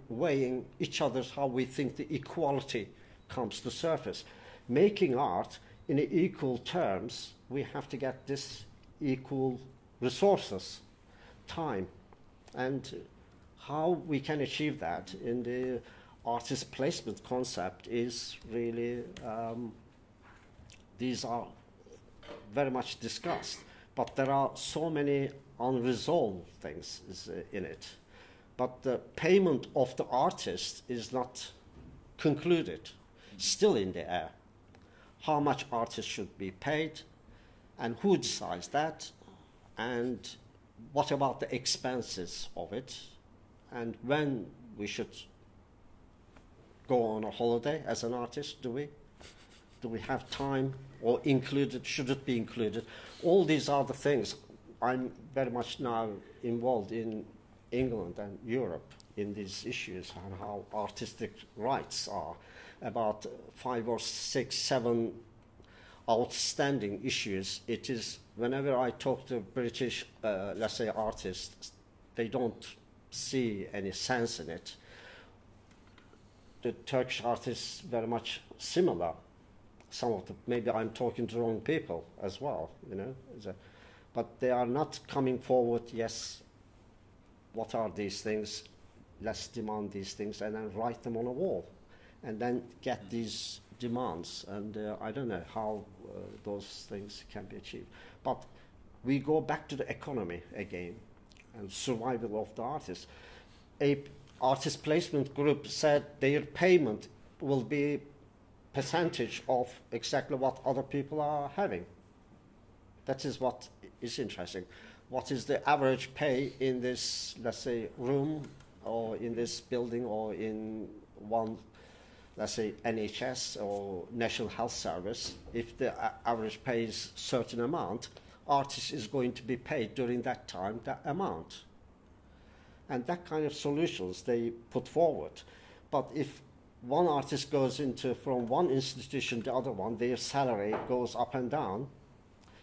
weighing each other's how we think the equality comes to surface. Making art in equal terms, we have to get this equal resources, time, and how we can achieve that in the artist placement concept is really, these are very much discussed, but there are so many unresolved things in it. But the payment of the artist is not concluded, still in the air. How much artists should be paid, and who decides that, and what about the expenses of it, and when we should go on a holiday as an artist, do we have time, or should it be included? All these are the things. I'm very much now involved in England and Europe in these issues and how artistic rights are. About 5 or 6, 7 outstanding issues. It is, whenever I talk to British, let's say, artists, they don't see any sense in it. the Turkish artists very much similar. Some of them, maybe I'm talking to the wrong people as well, you know. But they are not coming forward, yes, what are these things? Let's demand these things and then write them on a wall. And then get these demands. And I don't know how those things can be achieved. But we go back to the economy again and survival of the artist. A artist placement group said their payment will be percentage of exactly what other people are having. That is what is interesting. What is the average pay in this, let's say, room, or in this building, or in one, let's say, NHS or National Health Service? If the average pay is a certain amount, artist is going to be paid during that time that amount. And that kind of solutions they put forward. But if one artist goes into from one institution to the other one, their salary goes up and down,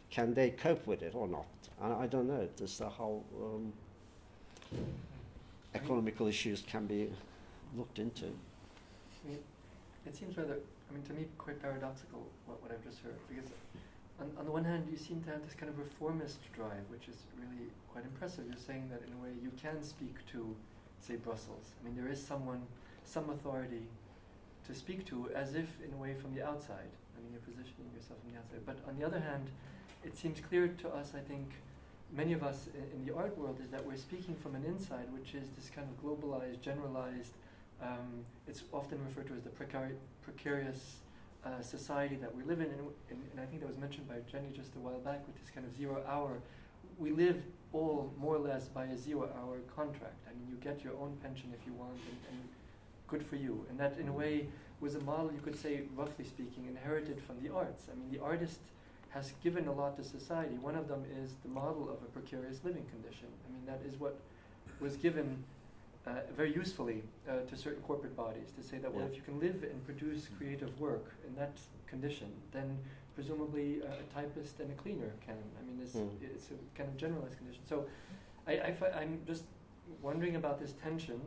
can they cope with it or not? And I don't know as to how economical issues can be looked into. I mean, it seems rather, I mean, to me, quite paradoxical what I've just heard, because on the one hand, you seem to have this kind of reformist drive, which is really quite impressive. You're saying that in a way you can speak to, say, Brussels. I mean, there is someone, some authority to speak to, as if in a way from the outside. I mean, you're positioning yourself from the outside. But on the other hand, it seems clear to us, I think, many of us in the art world, is that we're speaking from an inside, which is this kind of globalized, generalized, it's often referred to as the precarious society that we live in. And I think that was mentioned by Jenny just a while back with this kind of 0 hour. We live all more or less by a 0 hour contract. I mean, you get your own pension if you want, and good for you. And that, in a way, was a model, you could say, roughly speaking, inherited from the arts. I mean, the artist has given a lot to society. One of them is the model of a precarious living condition. I mean, that is what was given very usefully to certain corporate bodies, to say that, well, if you can live and produce creative work in that condition, then presumably a typist and a cleaner can. I mean, it's a kind of generalized condition. So I'm just wondering about this tension,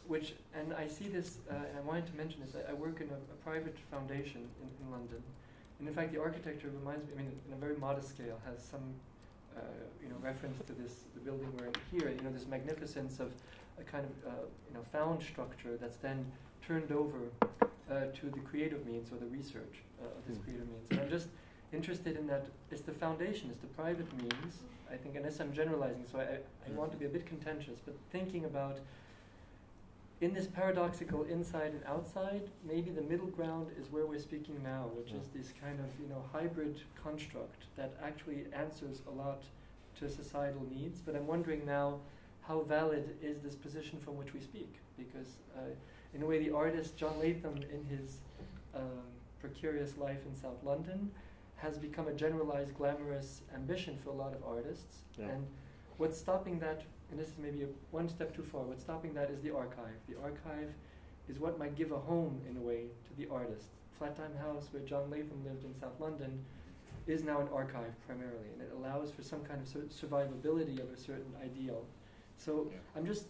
which, and I see this, and I wanted to mention this, I work in a private foundation in London. And in fact, the architecture reminds me, I mean, in a very modest scale, has some, reference to this, the building we're in here, this magnificence of a kind of, found structure that's then turned over to the creative means or the research of this creative means. And I'm just interested in that it's the foundation, it's the private means, I think, unless I'm generalizing, so I want to be a bit contentious, but thinking about, in this paradoxical inside and outside, maybe the middle ground is where we're speaking now, which is this kind of hybrid construct that actually answers a lot to societal needs. But I'm wondering now, how valid is this position from which we speak? Because in a way, the artist John Latham, in his precarious life in South London, has become a generalized, glamorous ambition for a lot of artists. Yeah. And what's stopping that? And this is maybe one step too far. What's stopping that is the archive. The archive is what might give a home, in a way, to the artist. Flattime House, where John Latham lived in South London, is now an archive primarily, and it allows for some kind of survivability of a certain ideal. So I'm just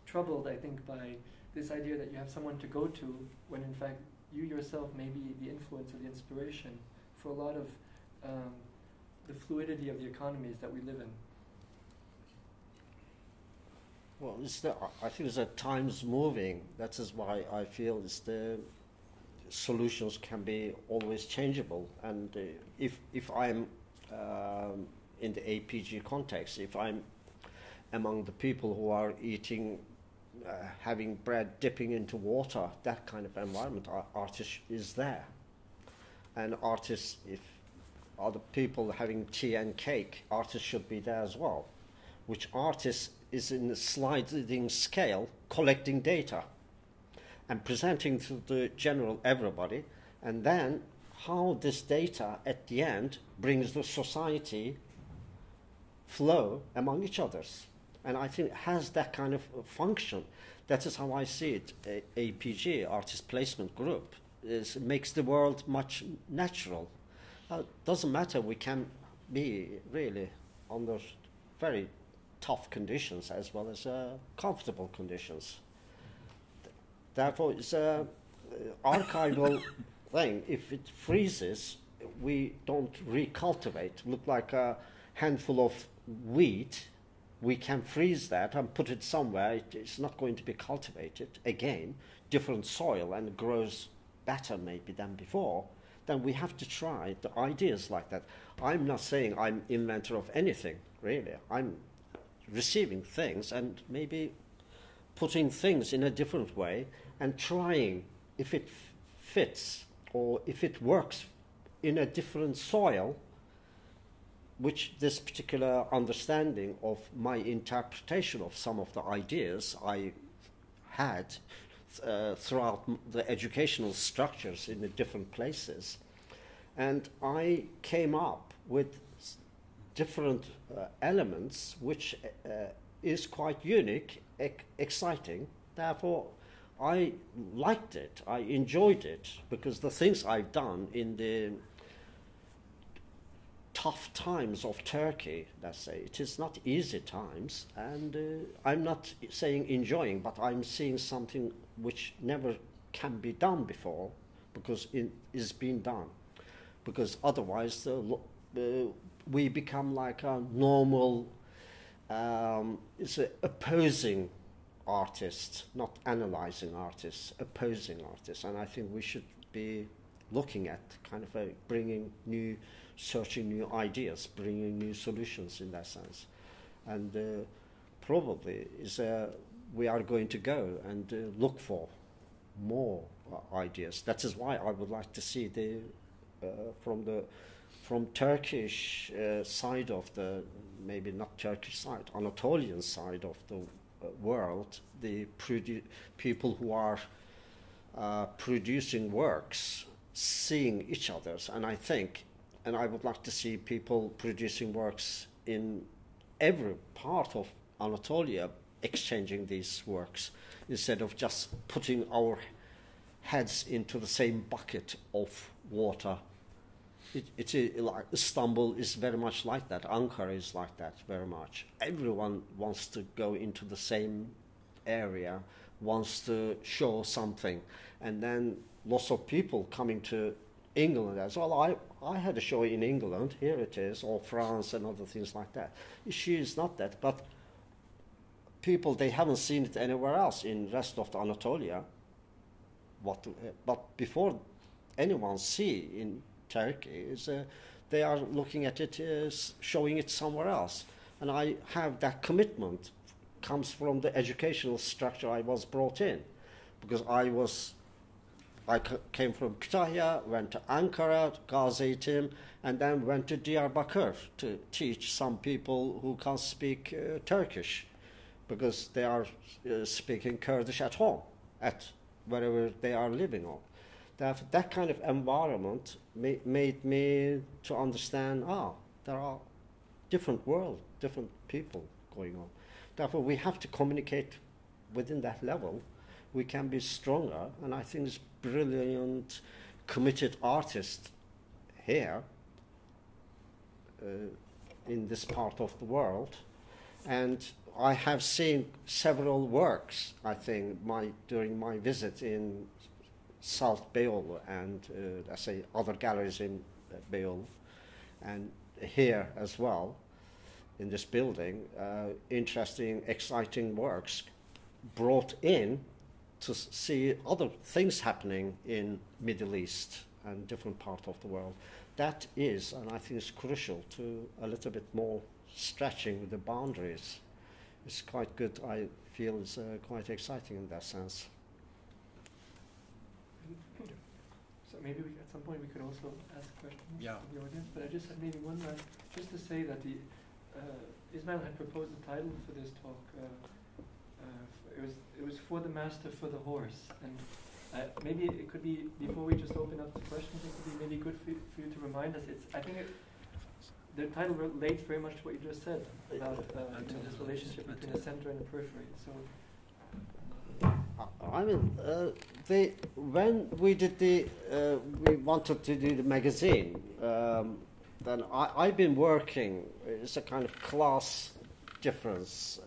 troubled, I think, by this idea that you have someone to go to, when in fact you yourself may be the influence or the inspiration for a lot of the fluidity of the economies that we live in. Well, I think it's that time's moving. That is why I feel the solutions can be always changeable. And if I'm in the APG context, if I'm among the people who are eating, having bread dipping into water, that kind of environment, artist is there. And artists, if other people having tea and cake, artists should be there as well. Which artists is in a sliding scale, collecting data and presenting to the general everybody, and then how this data at the end brings the society flow among each others. And I think it has that kind of function. That is how I see it. APG, Artist Placement Group, makes the world much natural. Doesn't matter, we can be really under very tough conditions as well as comfortable conditions. Therefore, archival thing, if it freezes, we don't recultivate. Look like a handful of wheat, we can freeze that and put it somewhere. It's not going to be cultivated again, different soil, and grows better maybe than before. Then we have to try the ideas like that. I'm not saying I'm inventor of anything, really. I'm receiving things and maybe putting things in a different way and trying if it fits or if it works in a different soil, which this particular understanding of my interpretation of some of the ideas I had throughout the educational structures in the different places. And I came up with different elements which is quite unique, exciting. Therefore, I liked it, I enjoyed it, because the things I've done in the tough times of Turkey, let's say, it is not easy times, and I'm not saying enjoying, but I'm seeing something which never can be done before, because it is being done. Because otherwise we become like a normal, it's an opposing artist, not analyzing artists, opposing artists. And I think we should be looking at kind of bringing new, searching new ideas, bringing new solutions in that sense. And probably we are going to go and look for more ideas. That is why I would like to see from Turkish side of the, maybe not Turkish side, Anatolian side of the world, the people who are producing works, seeing each other's. And I think, and I would like to see people producing works in every part of Anatolia exchanging these works, instead of just putting our heads into the same bucket of water. It's like Istanbul is very much like that. Ankara is like that very much. Everyone wants to go into the same area, wants to show something, and then lots of people coming to England as well. I had a show in England, here it is, or France and other things like that. Issue is not that, but people, they haven't seen it anywhere else in the rest of the Anatolia. But before anyone see in Turkey, they are looking at it as showing it somewhere else. And I have that commitment, comes from the educational structure I was brought in, because I came from Kütahya, went to Ankara, Gaziantep, and then went to Diyarbakır to teach some people who can't speak Turkish, because they are speaking Kurdish at home, at wherever they are living on. That kind of environment made me to understand, there are different worlds, different people going on. Therefore, we have to communicate within that level. We can be stronger, and I think it's brilliant, committed artists here in this part of the world. And I have seen several works, I think, during my visit in SALT Beyoğlu and let's say other galleries in Beyoğlu and here as well in this building, interesting, exciting works brought in to see other things happening in Middle East and different parts of the world. That is, and I think it's crucial to a little bit more stretching the boundaries. It's quite good, I feel it's quite exciting in that sense. So maybe at some point we could also ask questions Yeah. of the audience, but I just had maybe one last, just to say that Ismail had proposed a title for this talk. It was For the Master, for the Horse, and maybe it could be, before we just open up to questions, it could be maybe good for you to remind us. The title relates very much to what you just said about this relationship between the center and the periphery. So. I mean, when we did we wanted to do the magazine, then I've been working, it's a kind of class difference,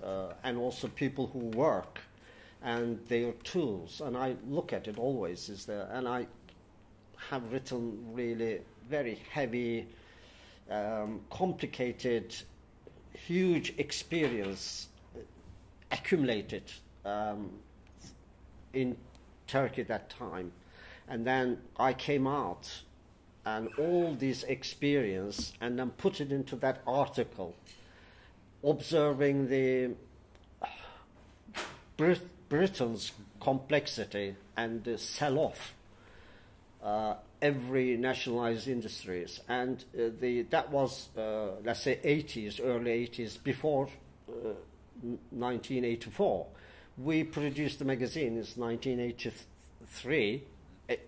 and also people who work and their tools. And I look at it always is there, and I have written really very heavy, complicated, huge experience accumulated in Turkey that time. And then I came out and all this experience and then put it into that article, observing the Britain's complexity and the sell-off every nationalized industries. And that was, let's say, 80s, early 80s, before 1984. We produced the magazine in 1983.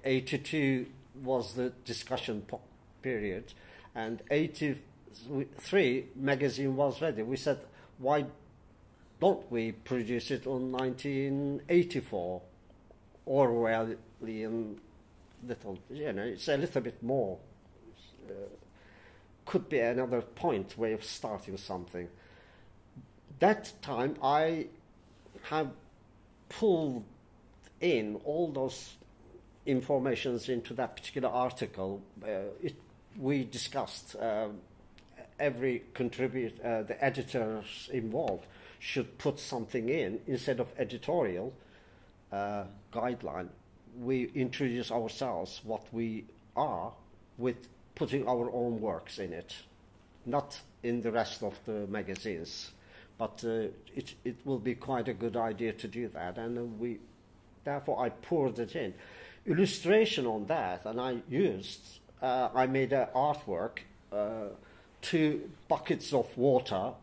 82 was the discussion period, and 83 magazine was ready. We said, why don't we produce it on 1984? Orwellian little, it's a little bit more. Could be another way of starting something. That time I have pulled in all those informations into that particular article. We discussed every contributor, the editors involved should put something in instead of editorial guideline. We introduce ourselves, what we are, with putting our own works in it, not in the rest of the magazines. But it will be quite a good idea to do that, and therefore I poured it in. Illustration on that, and I made an artwork, 2 buckets of water,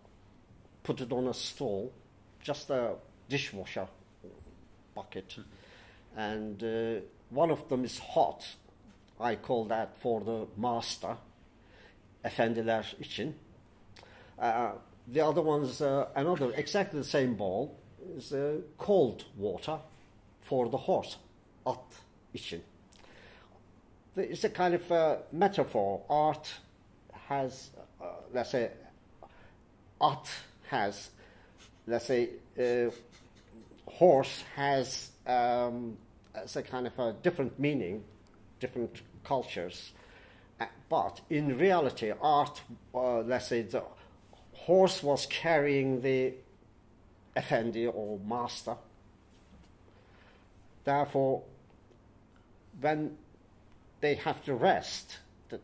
put it on a stool, just a dishwasher bucket, and one of them is hot. I call that for the master, efendiler için. The other one's another, exactly the same bowl, is cold water for the horse, at için. It's a kind of metaphor. Art has, let's say, at has, let's say, horse has as a kind of a different meaning, different cultures. But in reality, art, let's say, the horse was carrying the effendi or master. Therefore, when they have to rest, that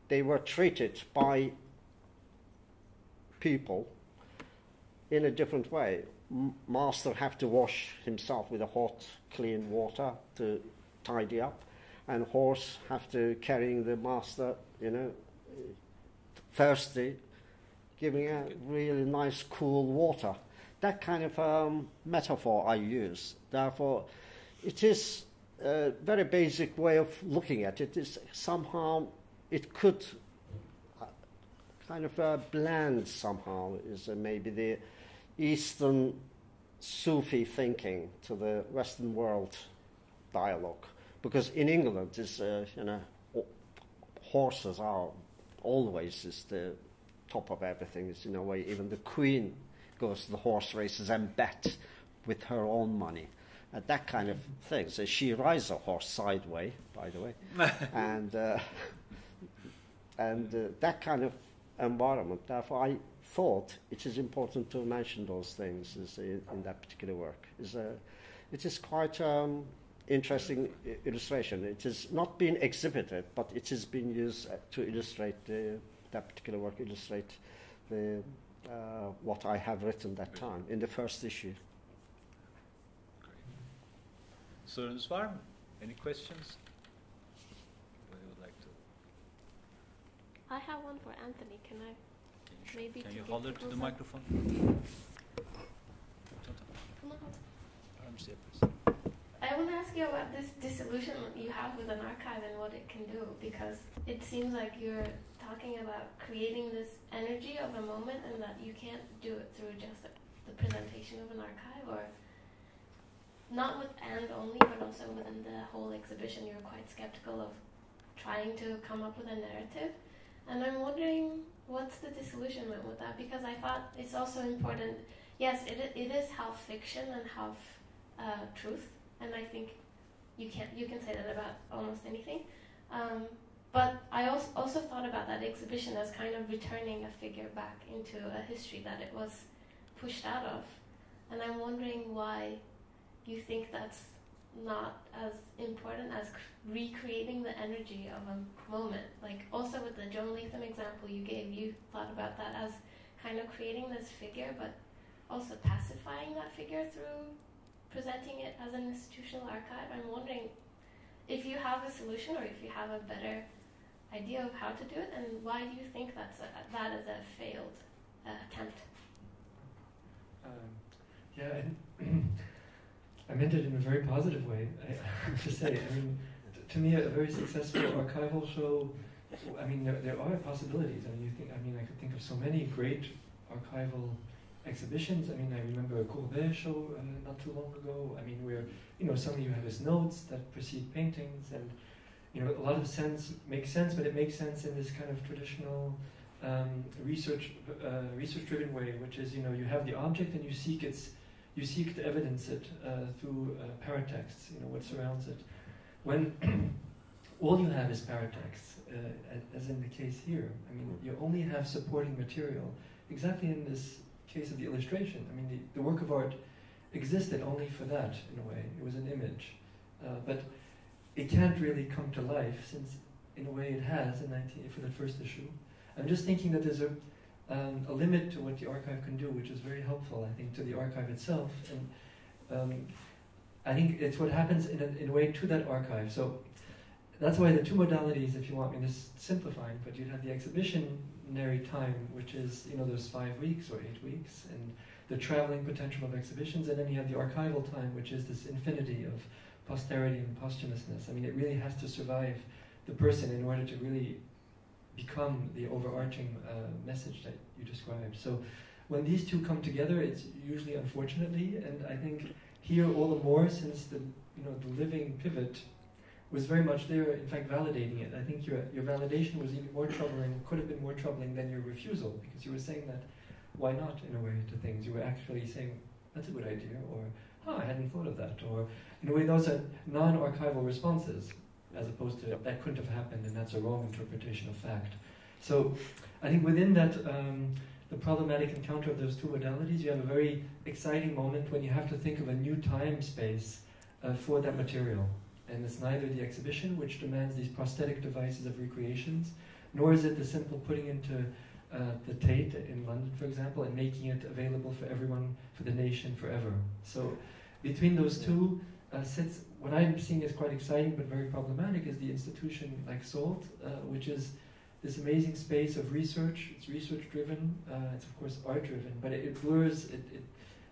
they were treated by people in a different way. Master have to wash himself with a hot, clean water to tidy up, and horse have to carrying the master, thirsty, giving a really nice, cool water. That kind of metaphor I use. Therefore, it is a very basic way of looking at it. Is somehow it could kind of blend somehow is maybe the Eastern Sufi thinking to the Western world dialogue. Because in England, is horses are always is the top of everything. Is in a way, even the Queen goes to the horse races and bet with her own money. That kind of thing. So she rides a horse sideways, by the way, and that kind of environment. Therefore, I thought it is important to mention those things in that particular work. It is quite interesting illustration. It has not been exhibited, but it has been used to illustrate that particular work, illustrate what I have written that time in the first issue. Sorunuz var mı? Any questions? What you would like to? I have one for Anthony. Can I maybe? Can you hold it to the microphone? I want to ask you about this disillusionment you have with an archive and what it can do, because it seems like you're talking about creating this energy of a moment, and that you can't do it through just the presentation of an archive, or not with and only, but also within the whole exhibition. You're quite skeptical of trying to come up with a narrative, and I'm wondering what's the disillusionment with that, because I thought it's also important. Yes, it is half fiction and half truth, and I think you can say that about almost anything. But I also thought about that exhibition as kind of returning a figure back into a history that it was pushed out of, and I'm wondering why you think that's not as important as recreating the energy of a moment. Like also with the Joan Latham example you gave, you thought about that as kind of creating this figure, but also pacifying that figure through presenting it as an institutional archive. I'm wondering if you have a solution or if you have a better idea of how to do it, and why do you think that is a failed attempt? I meant it in a very positive way, I have to say. I mean, to me, a very successful archival show, I mean, there are possibilities. I mean, I could think of so many great archival exhibitions. I mean, I remember a Courbet show not too long ago. I mean, where, some of you have his notes that precede paintings, and, a lot of makes sense, but it makes sense in this kind of traditional research-driven way, which is, you have the object and you seek to evidence it through paratexts, what surrounds it. When all you have is paratexts, as in the case here, I mean, you only have supporting material. Exactly in this case of the illustration, I mean, the work of art existed only for that, in a way. It was an image. But it can't really come to life, since, in a way, it has for the first issue. I'm just thinking that there's a limit to what the archive can do, which is very helpful, I think, to the archive itself. And I think it's what happens in a way to that archive. So that's why the two modalities, if you want me to simplify, but you'd have the exhibitionary time, which is, those 5 weeks or 8 weeks, and the traveling potential of exhibitions, and then you have the archival time, which is this infinity of posterity and posthumousness. I mean, it really has to survive the person in order to really become the overarching message that you described. So when these two come together, it's usually unfortunately, and I think here all the more since the living pivot was very much there, in fact validating it. I think your validation was even more troubling, could have been more troubling than your refusal, because you were saying that, why not, in a way, to things. You were actually saying, that's a good idea, or, I hadn't thought of that, or, in a way, those are non-archival responses, as opposed to, that couldn't have happened, and that's a wrong interpretation of fact. So, I think within that, the problematic encounter of those two modalities, you have a very exciting moment when you have to think of a new time space for that material. And it's neither the exhibition, which demands these prosthetic devices of recreations, nor is it the simple putting into the Tate in London, for example, and making it available for everyone, for the nation, forever. So between those two sits, what I'm seeing is quite exciting but very problematic is the institution like SALT, which is this amazing space of research. It's research-driven, it's of course art-driven, but it blurs,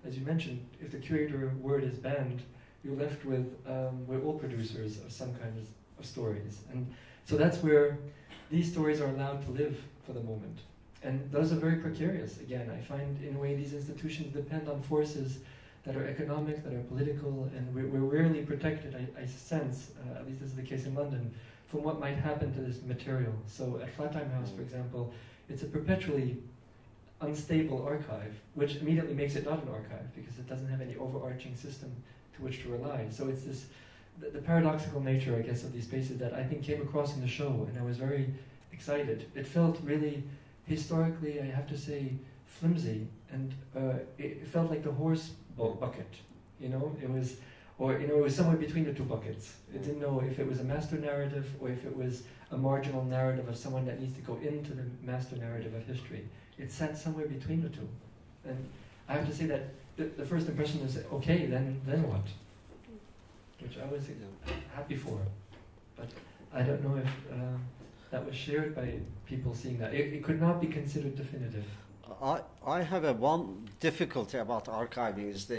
as you mentioned, if the curator word is banned, you're left with, we're all producers of some kind of stories. And so that's where these stories are allowed to live for the moment. And those are very precarious. Again, I find in a way these institutions depend on forces that are economic, that are political, and we're rarely protected, I sense, at least this is the case in London, from what might happen to this material. So at Flatime House, for example, it's a perpetually unstable archive, which immediately makes it not an archive, because it doesn't have any overarching system to which to rely. So it's this, the paradoxical nature, I guess, of these spaces that I think came across in the show, and I was very excited. It felt really, historically, I have to say, flimsy, and it felt like the horse bucket, it was, or it was somewhere between the two buckets. It didn't know if it was a master narrative or if it was a marginal narrative of someone that needs to go into the master narrative of history. It sat somewhere between the two, and I have to say that the first impression is, okay, then what? Which I was happy for, but I don't know if that was shared by people seeing that. It could not be considered definitive. I have one difficulty about archiving is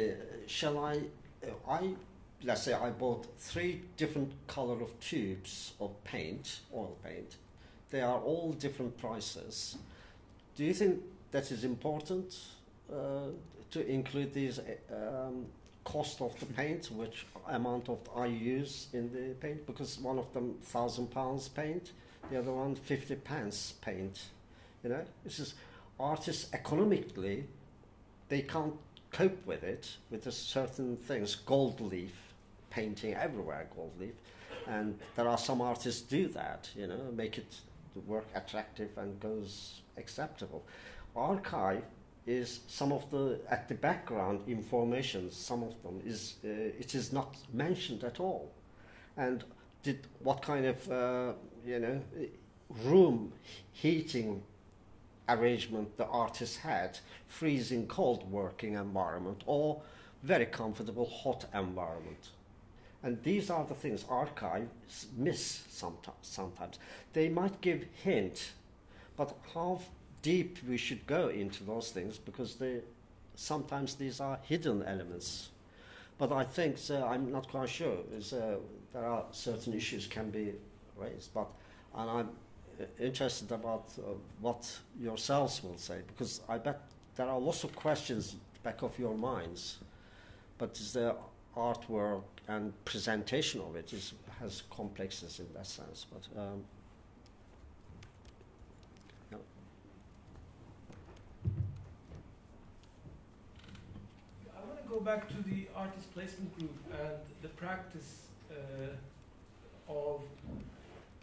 let's say I bought 3 different color of tubes of paint, oil paint. They are all different prices. Do you think that is important to include these cost of the paint, which amount of I use in the paint? Because one of them £1,000 paint, the other one 50 pence paint. This is artists economically, they can't cope with it with certain things. Gold leaf painting everywhere, gold leaf, and there are some artists do that, you know, make it the work attractive and goes acceptable. Archive is some of the at the background information. Some of them is it is not mentioned at all, and what kind of room heating arrangement the artist had, freezing cold working environment or very comfortable hot environment. And these are the things archives miss sometimes. They might give hint, but how deep we should go into those things, because sometimes these are hidden elements. But I think, I'm not quite sure, there are certain issues can be raised, and I'm interested about what yourselves will say, because I bet there are lots of questions back of your minds, but the artwork and presentation of it has complexes in that sense. But yeah. I want to go back to the artist placement group and the practice of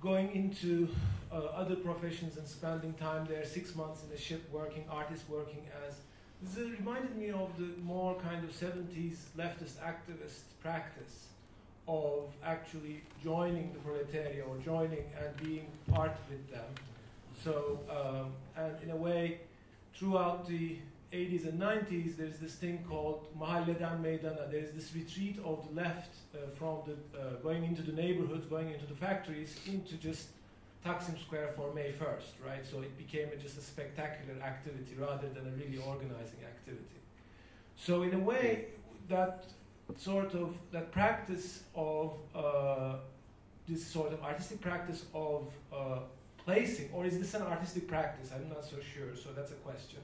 going into other professions and spending time there, 6 months in a ship working, artists working as. This reminded me of the more kind of 70s leftist activist practice of actually joining the proletariat or joining and being art with them. So, and in a way, throughout the 80s and 90s, there's this thing called Mahalleden Meydana. There's this retreat of the left from going into the neighborhoods, going into the factories, into just Taksim Square for May 1st, right? So it became just a spectacular activity rather than a really organizing activity. So in a way, that practice of this sort of artistic practice of placing, or is this an artistic practice? I'm not so sure, so that's a question.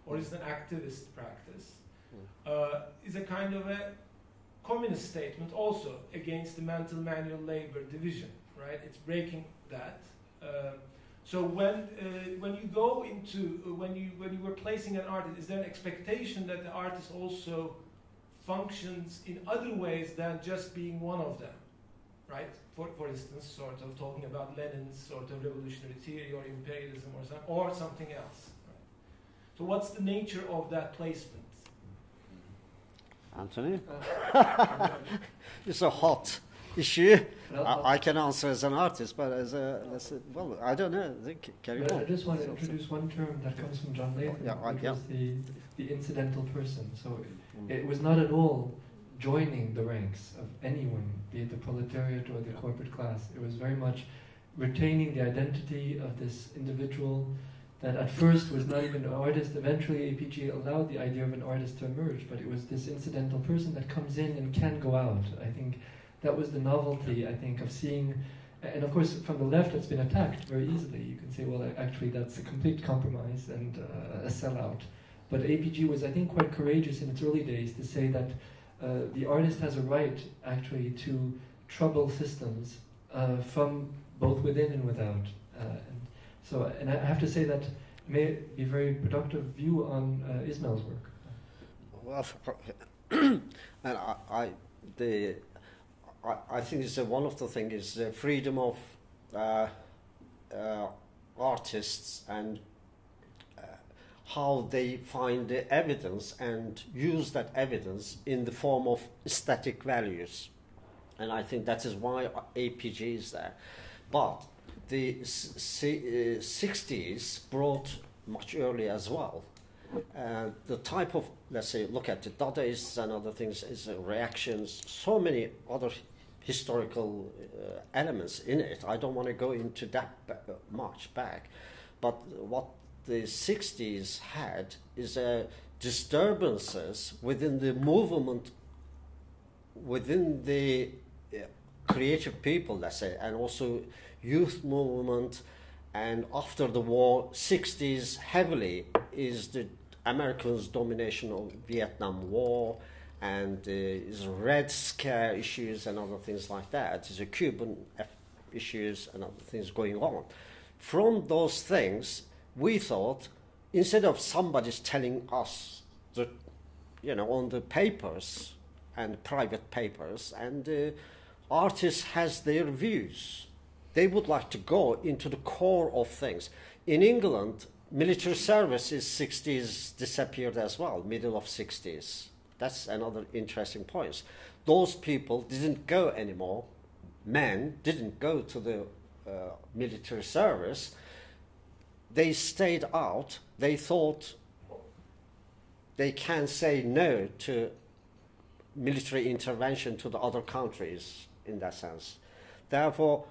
Or is it an activist practice? Is a kind of a communist statement also against the mental manual labor division, right? It's breaking that. So when you go into when you were placing an artist, is there an expectation that the artist also functions in other ways than just being one of them, right? For instance, sort of talking about Lenin's sort of revolutionary theory or imperialism or something else. Right? So what's the nature of that placement? Anthony? It's a hot issue. I can answer as an artist, but well, I don't know. Carry on. I just want to introduce one term that comes from John Layton, which was the incidental person. So it was not at all joining the ranks of anyone, be it the proletariat or the corporate class. It was very much retaining the identity of this individual that at first was not even an artist. Eventually APG allowed the idea of an artist to emerge, but it was this incidental person that comes in and can go out. I think that was the novelty, I think, of seeing, and of course from the left it's been attacked very easily. You can say, well, actually that's a complete compromise and a sellout. But APG was, I think, quite courageous in its early days to say that the artist has a right, actually, to trouble systems from both within and without. And I have to say that may be a very productive view on Ismail's work. Well, and I think it's one of the things is the freedom of artists and how they find the evidence and use that evidence in the form of aesthetic values. And I think that is why APG is there. But the 60s brought much earlier as well. The type of, let's say, look at the Dadaists and other things, is reactions, so many other historical elements in it. I don't want to go into that much back. But what the 60s had is disturbances within the movement, within the creative people, let's say, and also youth movement. And after the war, 60s heavily is the Americans' domination of Vietnam War, and is Red Scare issues and other things like that. There's a Cuban issues and other things going on. From those things, we thought, instead of somebody's telling us the on the papers and private papers, and artists has their views. They would like to go into the core of things. In England, military service is 60s disappeared as well, middle of 60s. That's another interesting point. Those people didn't go anymore. Men didn't go to the military service. They stayed out. They thought they can say no to military intervention to the other countries in that sense. Therefore,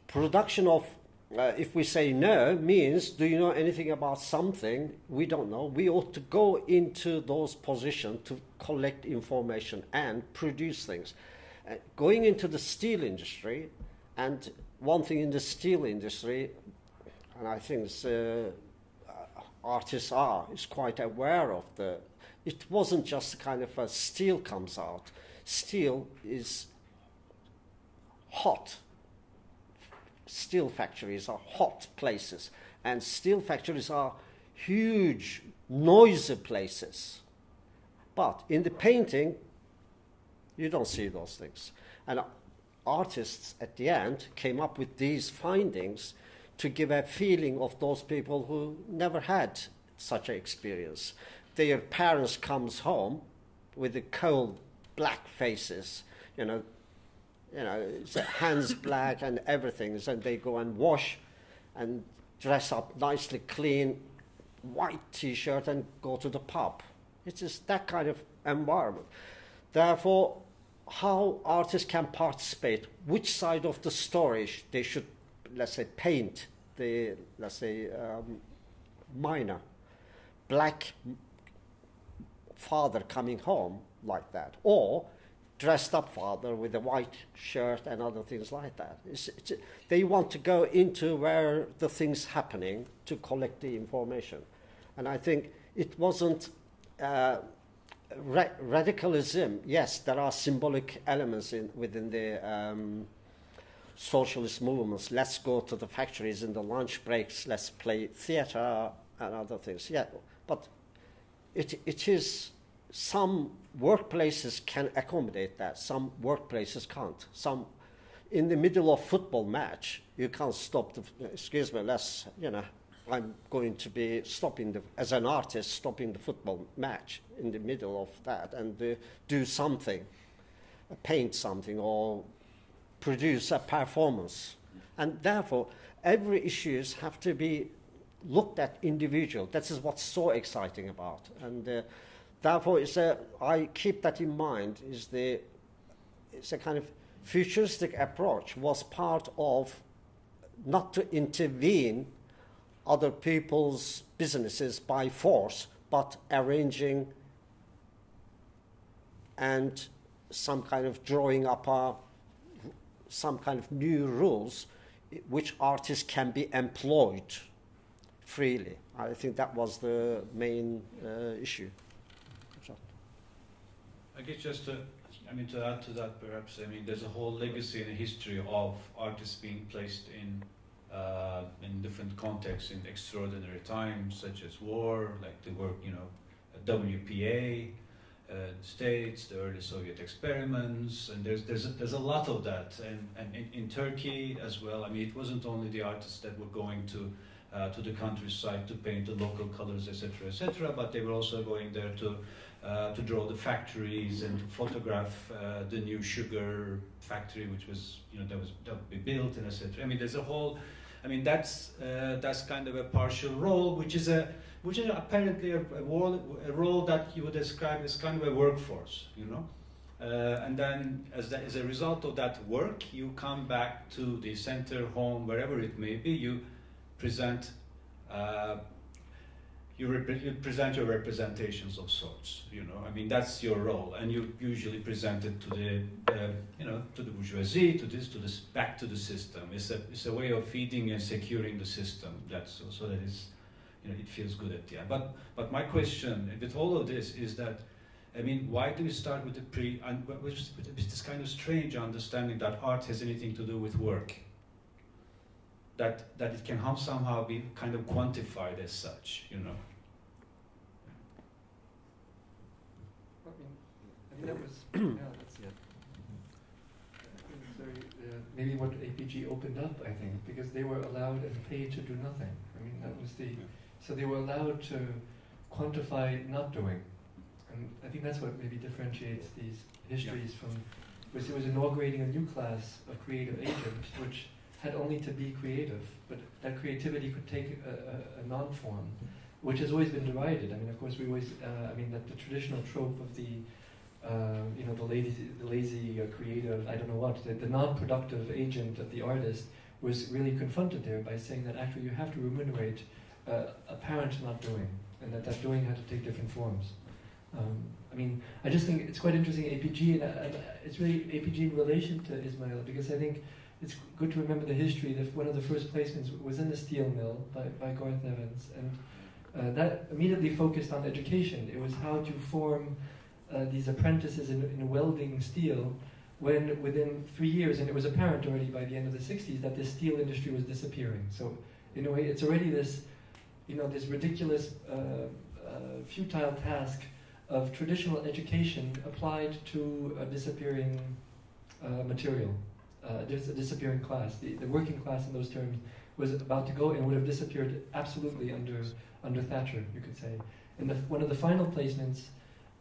production of, if we say no, means, do you know anything about something? We don't know. We ought to go into those positions to collect information and produce things. Going into the steel industry, and one thing in the steel industry, and I think artists is quite aware of it wasn't just kind of a steel comes out. Steel is hot. Steel factories are hot places, and steel factories are huge, noisy places. But in the painting, you don't see those things. And artists at the end came up with these findings to give a feeling of those people who never had such an experience. Their parents comes home with the cold black faces, hands black and everything, and they go and wash and dress up nicely clean, white T-shirt and go to the pub. It's just that kind of environment. Therefore, how artists can participate, which side of the story they should, let's say, paint the, let's say, miner, black father coming home like that, or dressed up father with a white shirt and other things like that. They want to go into where the thing's happening to collect the information. And I think it wasn't radicalism. Yes, there are symbolic elements within the socialist movements. Let's go to the factories in the lunch breaks, let's play theater and other things. Yeah, but it is, some workplaces can accommodate that, some workplaces can't. Some, in the middle of football match, you can't stop excuse me, I'm going to be as an artist, stopping the football match in the middle of that and do something, paint something or produce a performance. And therefore, every issues have to be looked at individual. That is what's so exciting about. And therefore, I keep that in mind, it's a kind of futuristic approach, was part of not to intervene other people's businesses by force, but arranging and some kind of drawing up some kind of new rules which artists can be employed freely. I think that was the main issue. I guess just to add to that, perhaps, there's a whole legacy and a history of artists being placed in different contexts in extraordinary times, such as war, like the work, at WPA, the States, the early Soviet experiments, and there's a lot of that, and in Turkey as well. It wasn't only the artists that were going to the countryside to paint the local colors, etc., but they were also going there to draw the factories and to photograph the new sugar factory, which was that would be built, and etc. There's a whole. That's kind of a partial role, which is apparently a role that you would describe as kind of a workforce, and then as a result of that work, you come back to the center, home, wherever it may be. You present present your representations of sorts. That's your role, and you usually present it to the to the bourgeoisie, to this, back to the system. It's a way of feeding and securing the system. That's so that is, it feels good at the end. But my question with all of this is that, why do we start with with this kind of strange understanding that art has anything to do with work? That it can somehow be kind of quantified as such, that was, yeah, that's it. Maybe what APG opened up, I think, because they were allowed and paid to do nothing. I mean, that was the, so they were allowed to quantify not doing. And I think that's what maybe differentiates these histories from, which it was inaugurating a new class of creative agent, which had only to be creative, but that creativity could take a non-form, which has always been derided. I mean, of course, we always, I mean, that the traditional trope of the, you know, the lazy creative, I don't know what, the non-productive agent of the artist was really confronted there by saying that actually you have to remunerate apparent not doing, and that doing had to take different forms. I mean, I just think it's quite interesting, APG, and it's really APG in relation to Ismail, because I think it's good to remember the history that one of the first placements was in the steel mill by Garth Evans, and that immediately focused on education. It was how to form these apprentices in welding steel, when within 3 years, and it was apparent already by the end of the 60s, that the steel industry was disappearing. So in a way, it's already this, you know, this ridiculous, futile task of traditional education applied to a disappearing material. There's a disappearing class. The working class in those terms was about to go and would have disappeared absolutely under Thatcher, you could say. And one of the final placements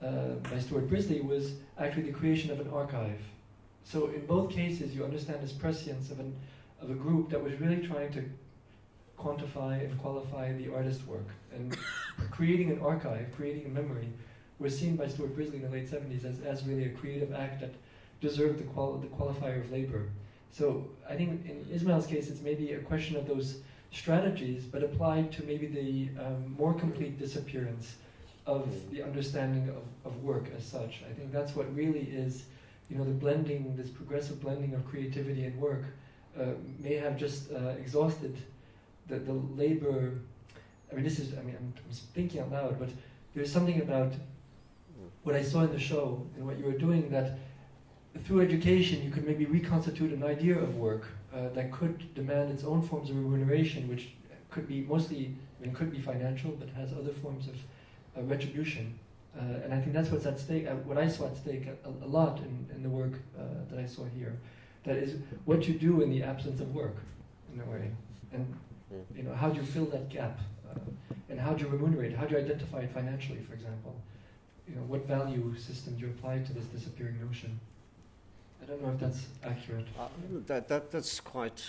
by Stuart Brisley was actually the creation of an archive. So in both cases, you understand this prescience of a group that was really trying to quantify and qualify the artist's work. And creating an archive, creating a memory, was seen by Stuart Brisley in the late 70s as really a creative act that deserved the qualifier of labor. So I think in Ismail's case, it's maybe a question of those strategies, but applied to maybe the more complete disappearance of the understanding of work as such. I think that's what really is, you know, the blending, this progressive blending of creativity and work may have just exhausted the labor. I mean, I'm thinking out loud, but there's something about what I saw in the show and what you were doing, that through education you could maybe reconstitute an idea of work that could demand its own forms of remuneration, which could be mostly, I mean, could be financial, but has other forms of retribution. And I think that's what's at stake, what I saw at stake a lot in the work that I saw here. That is what you do in the absence of work, in a way. And you know, how do you fill that gap? And how do you remunerate it? How do you identify it financially, for example? You know, what value system do you apply to this disappearing notion? I don't know if that's accurate. That's quite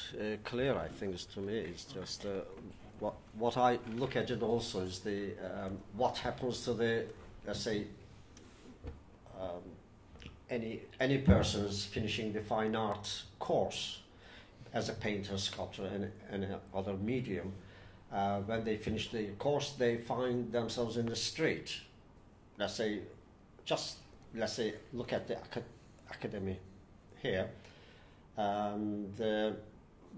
clear, I think, to me. It's just what I look at it also is the what happens to the, let's say, any person is finishing the fine art course as a painter, sculptor, and other medium. When they finish the course, they find themselves in the street. Let's say, look at the academy here.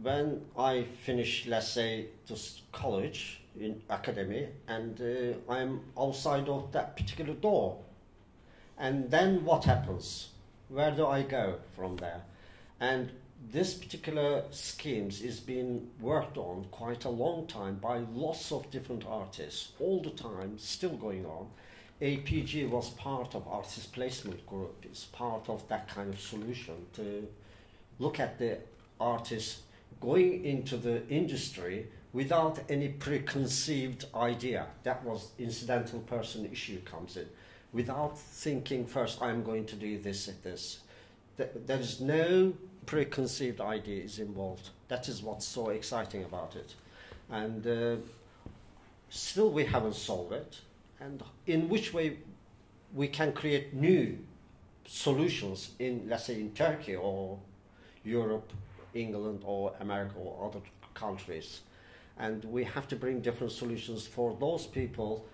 When I finish, let's say, just college in academy, and I'm outside of that particular door, and then what happens? Where do I go from there? And this particular schemes is being worked on quite a long time by lots of different artists, all the time, still going on. APG was part of artist placement group. It's part of that kind of solution to look at the artists going into the industry without any preconceived idea. That was incidental person issue comes in. Without thinking first, I'm going to do this and this. There is no preconceived ideas involved. That is what's so exciting about it. And still we haven't solved it. And in which way we can create new solutions in, let's say, in Turkey or Europe, England or America or other countries. And we have to bring different solutions for those people.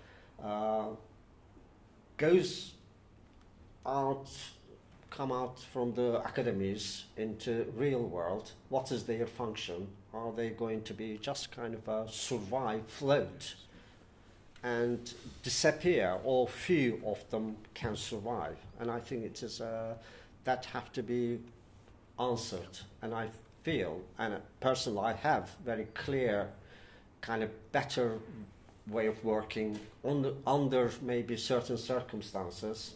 Come out from the academies into real world. What is their function? Are they going to be just kind of survive, float, and disappear, or few of them can survive? And I think it is that have to be answered. And I feel, and personally, I have very clear, kind of better way of working under maybe certain circumstances,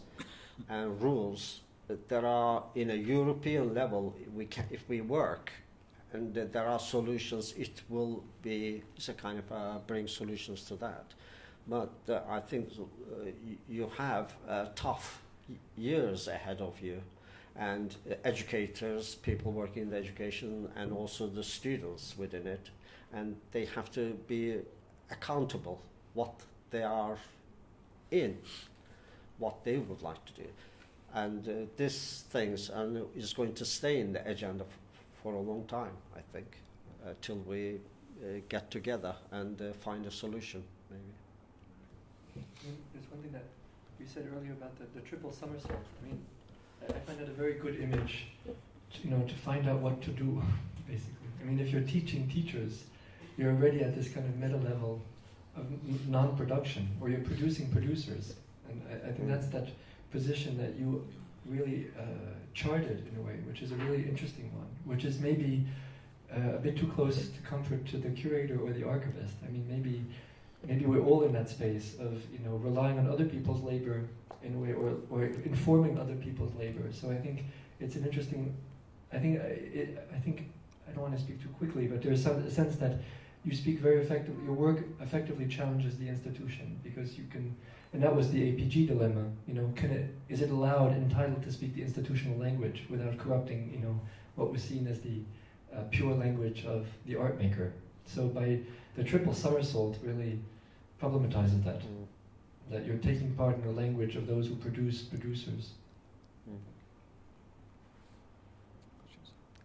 and rules. There are, in a European level, if we work, and there are solutions, it will be, it's a kind of bring solutions to that. But I think you have tough years ahead of you, and educators, people working in the education, and also the students within it, and they have to be accountable what they are in, what they would like to do. And these things is going to stay in the agenda for a long time, I think, till we get together and find a solution, maybe. There's one thing that you said earlier about the triple somersault. I mean, I find that a very good image, to find out what to do, basically. I mean, if you're teaching teachers, you're already at this kind of meta level of non-production, or you're producing producers. And I think that's that position that you really charted in a way, which is a really interesting one, which is maybe a bit too close to comfort to the curator or the archivist. I mean, maybe we're all in that space of relying on other people's labor in a way, or informing other people's labor. So I think it's an interesting. I think I don't want to speak too quickly, but there's a sense that you speak very effectively. Your work effectively challenges the institution, because you can. And that was the APG dilemma. Is it entitled to speak the institutional language without corrupting, what was seen as the pure language of the art maker? So by the triple somersault really problematizes that. That you're taking part in the language of those who produce producers.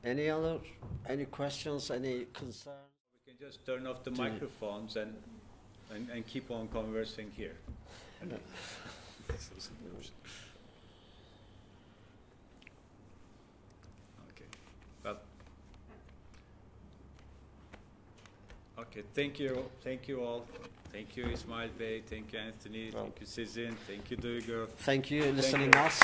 Any questions, any concerns? We can just turn off the microphones and keep on conversing here. Okay. Well. Okay. Thank you all. Thank you, Ismail Bey. Thank you, Anthony. Thank you, Sizin. Thank you, Duygu. Thank you, listening us.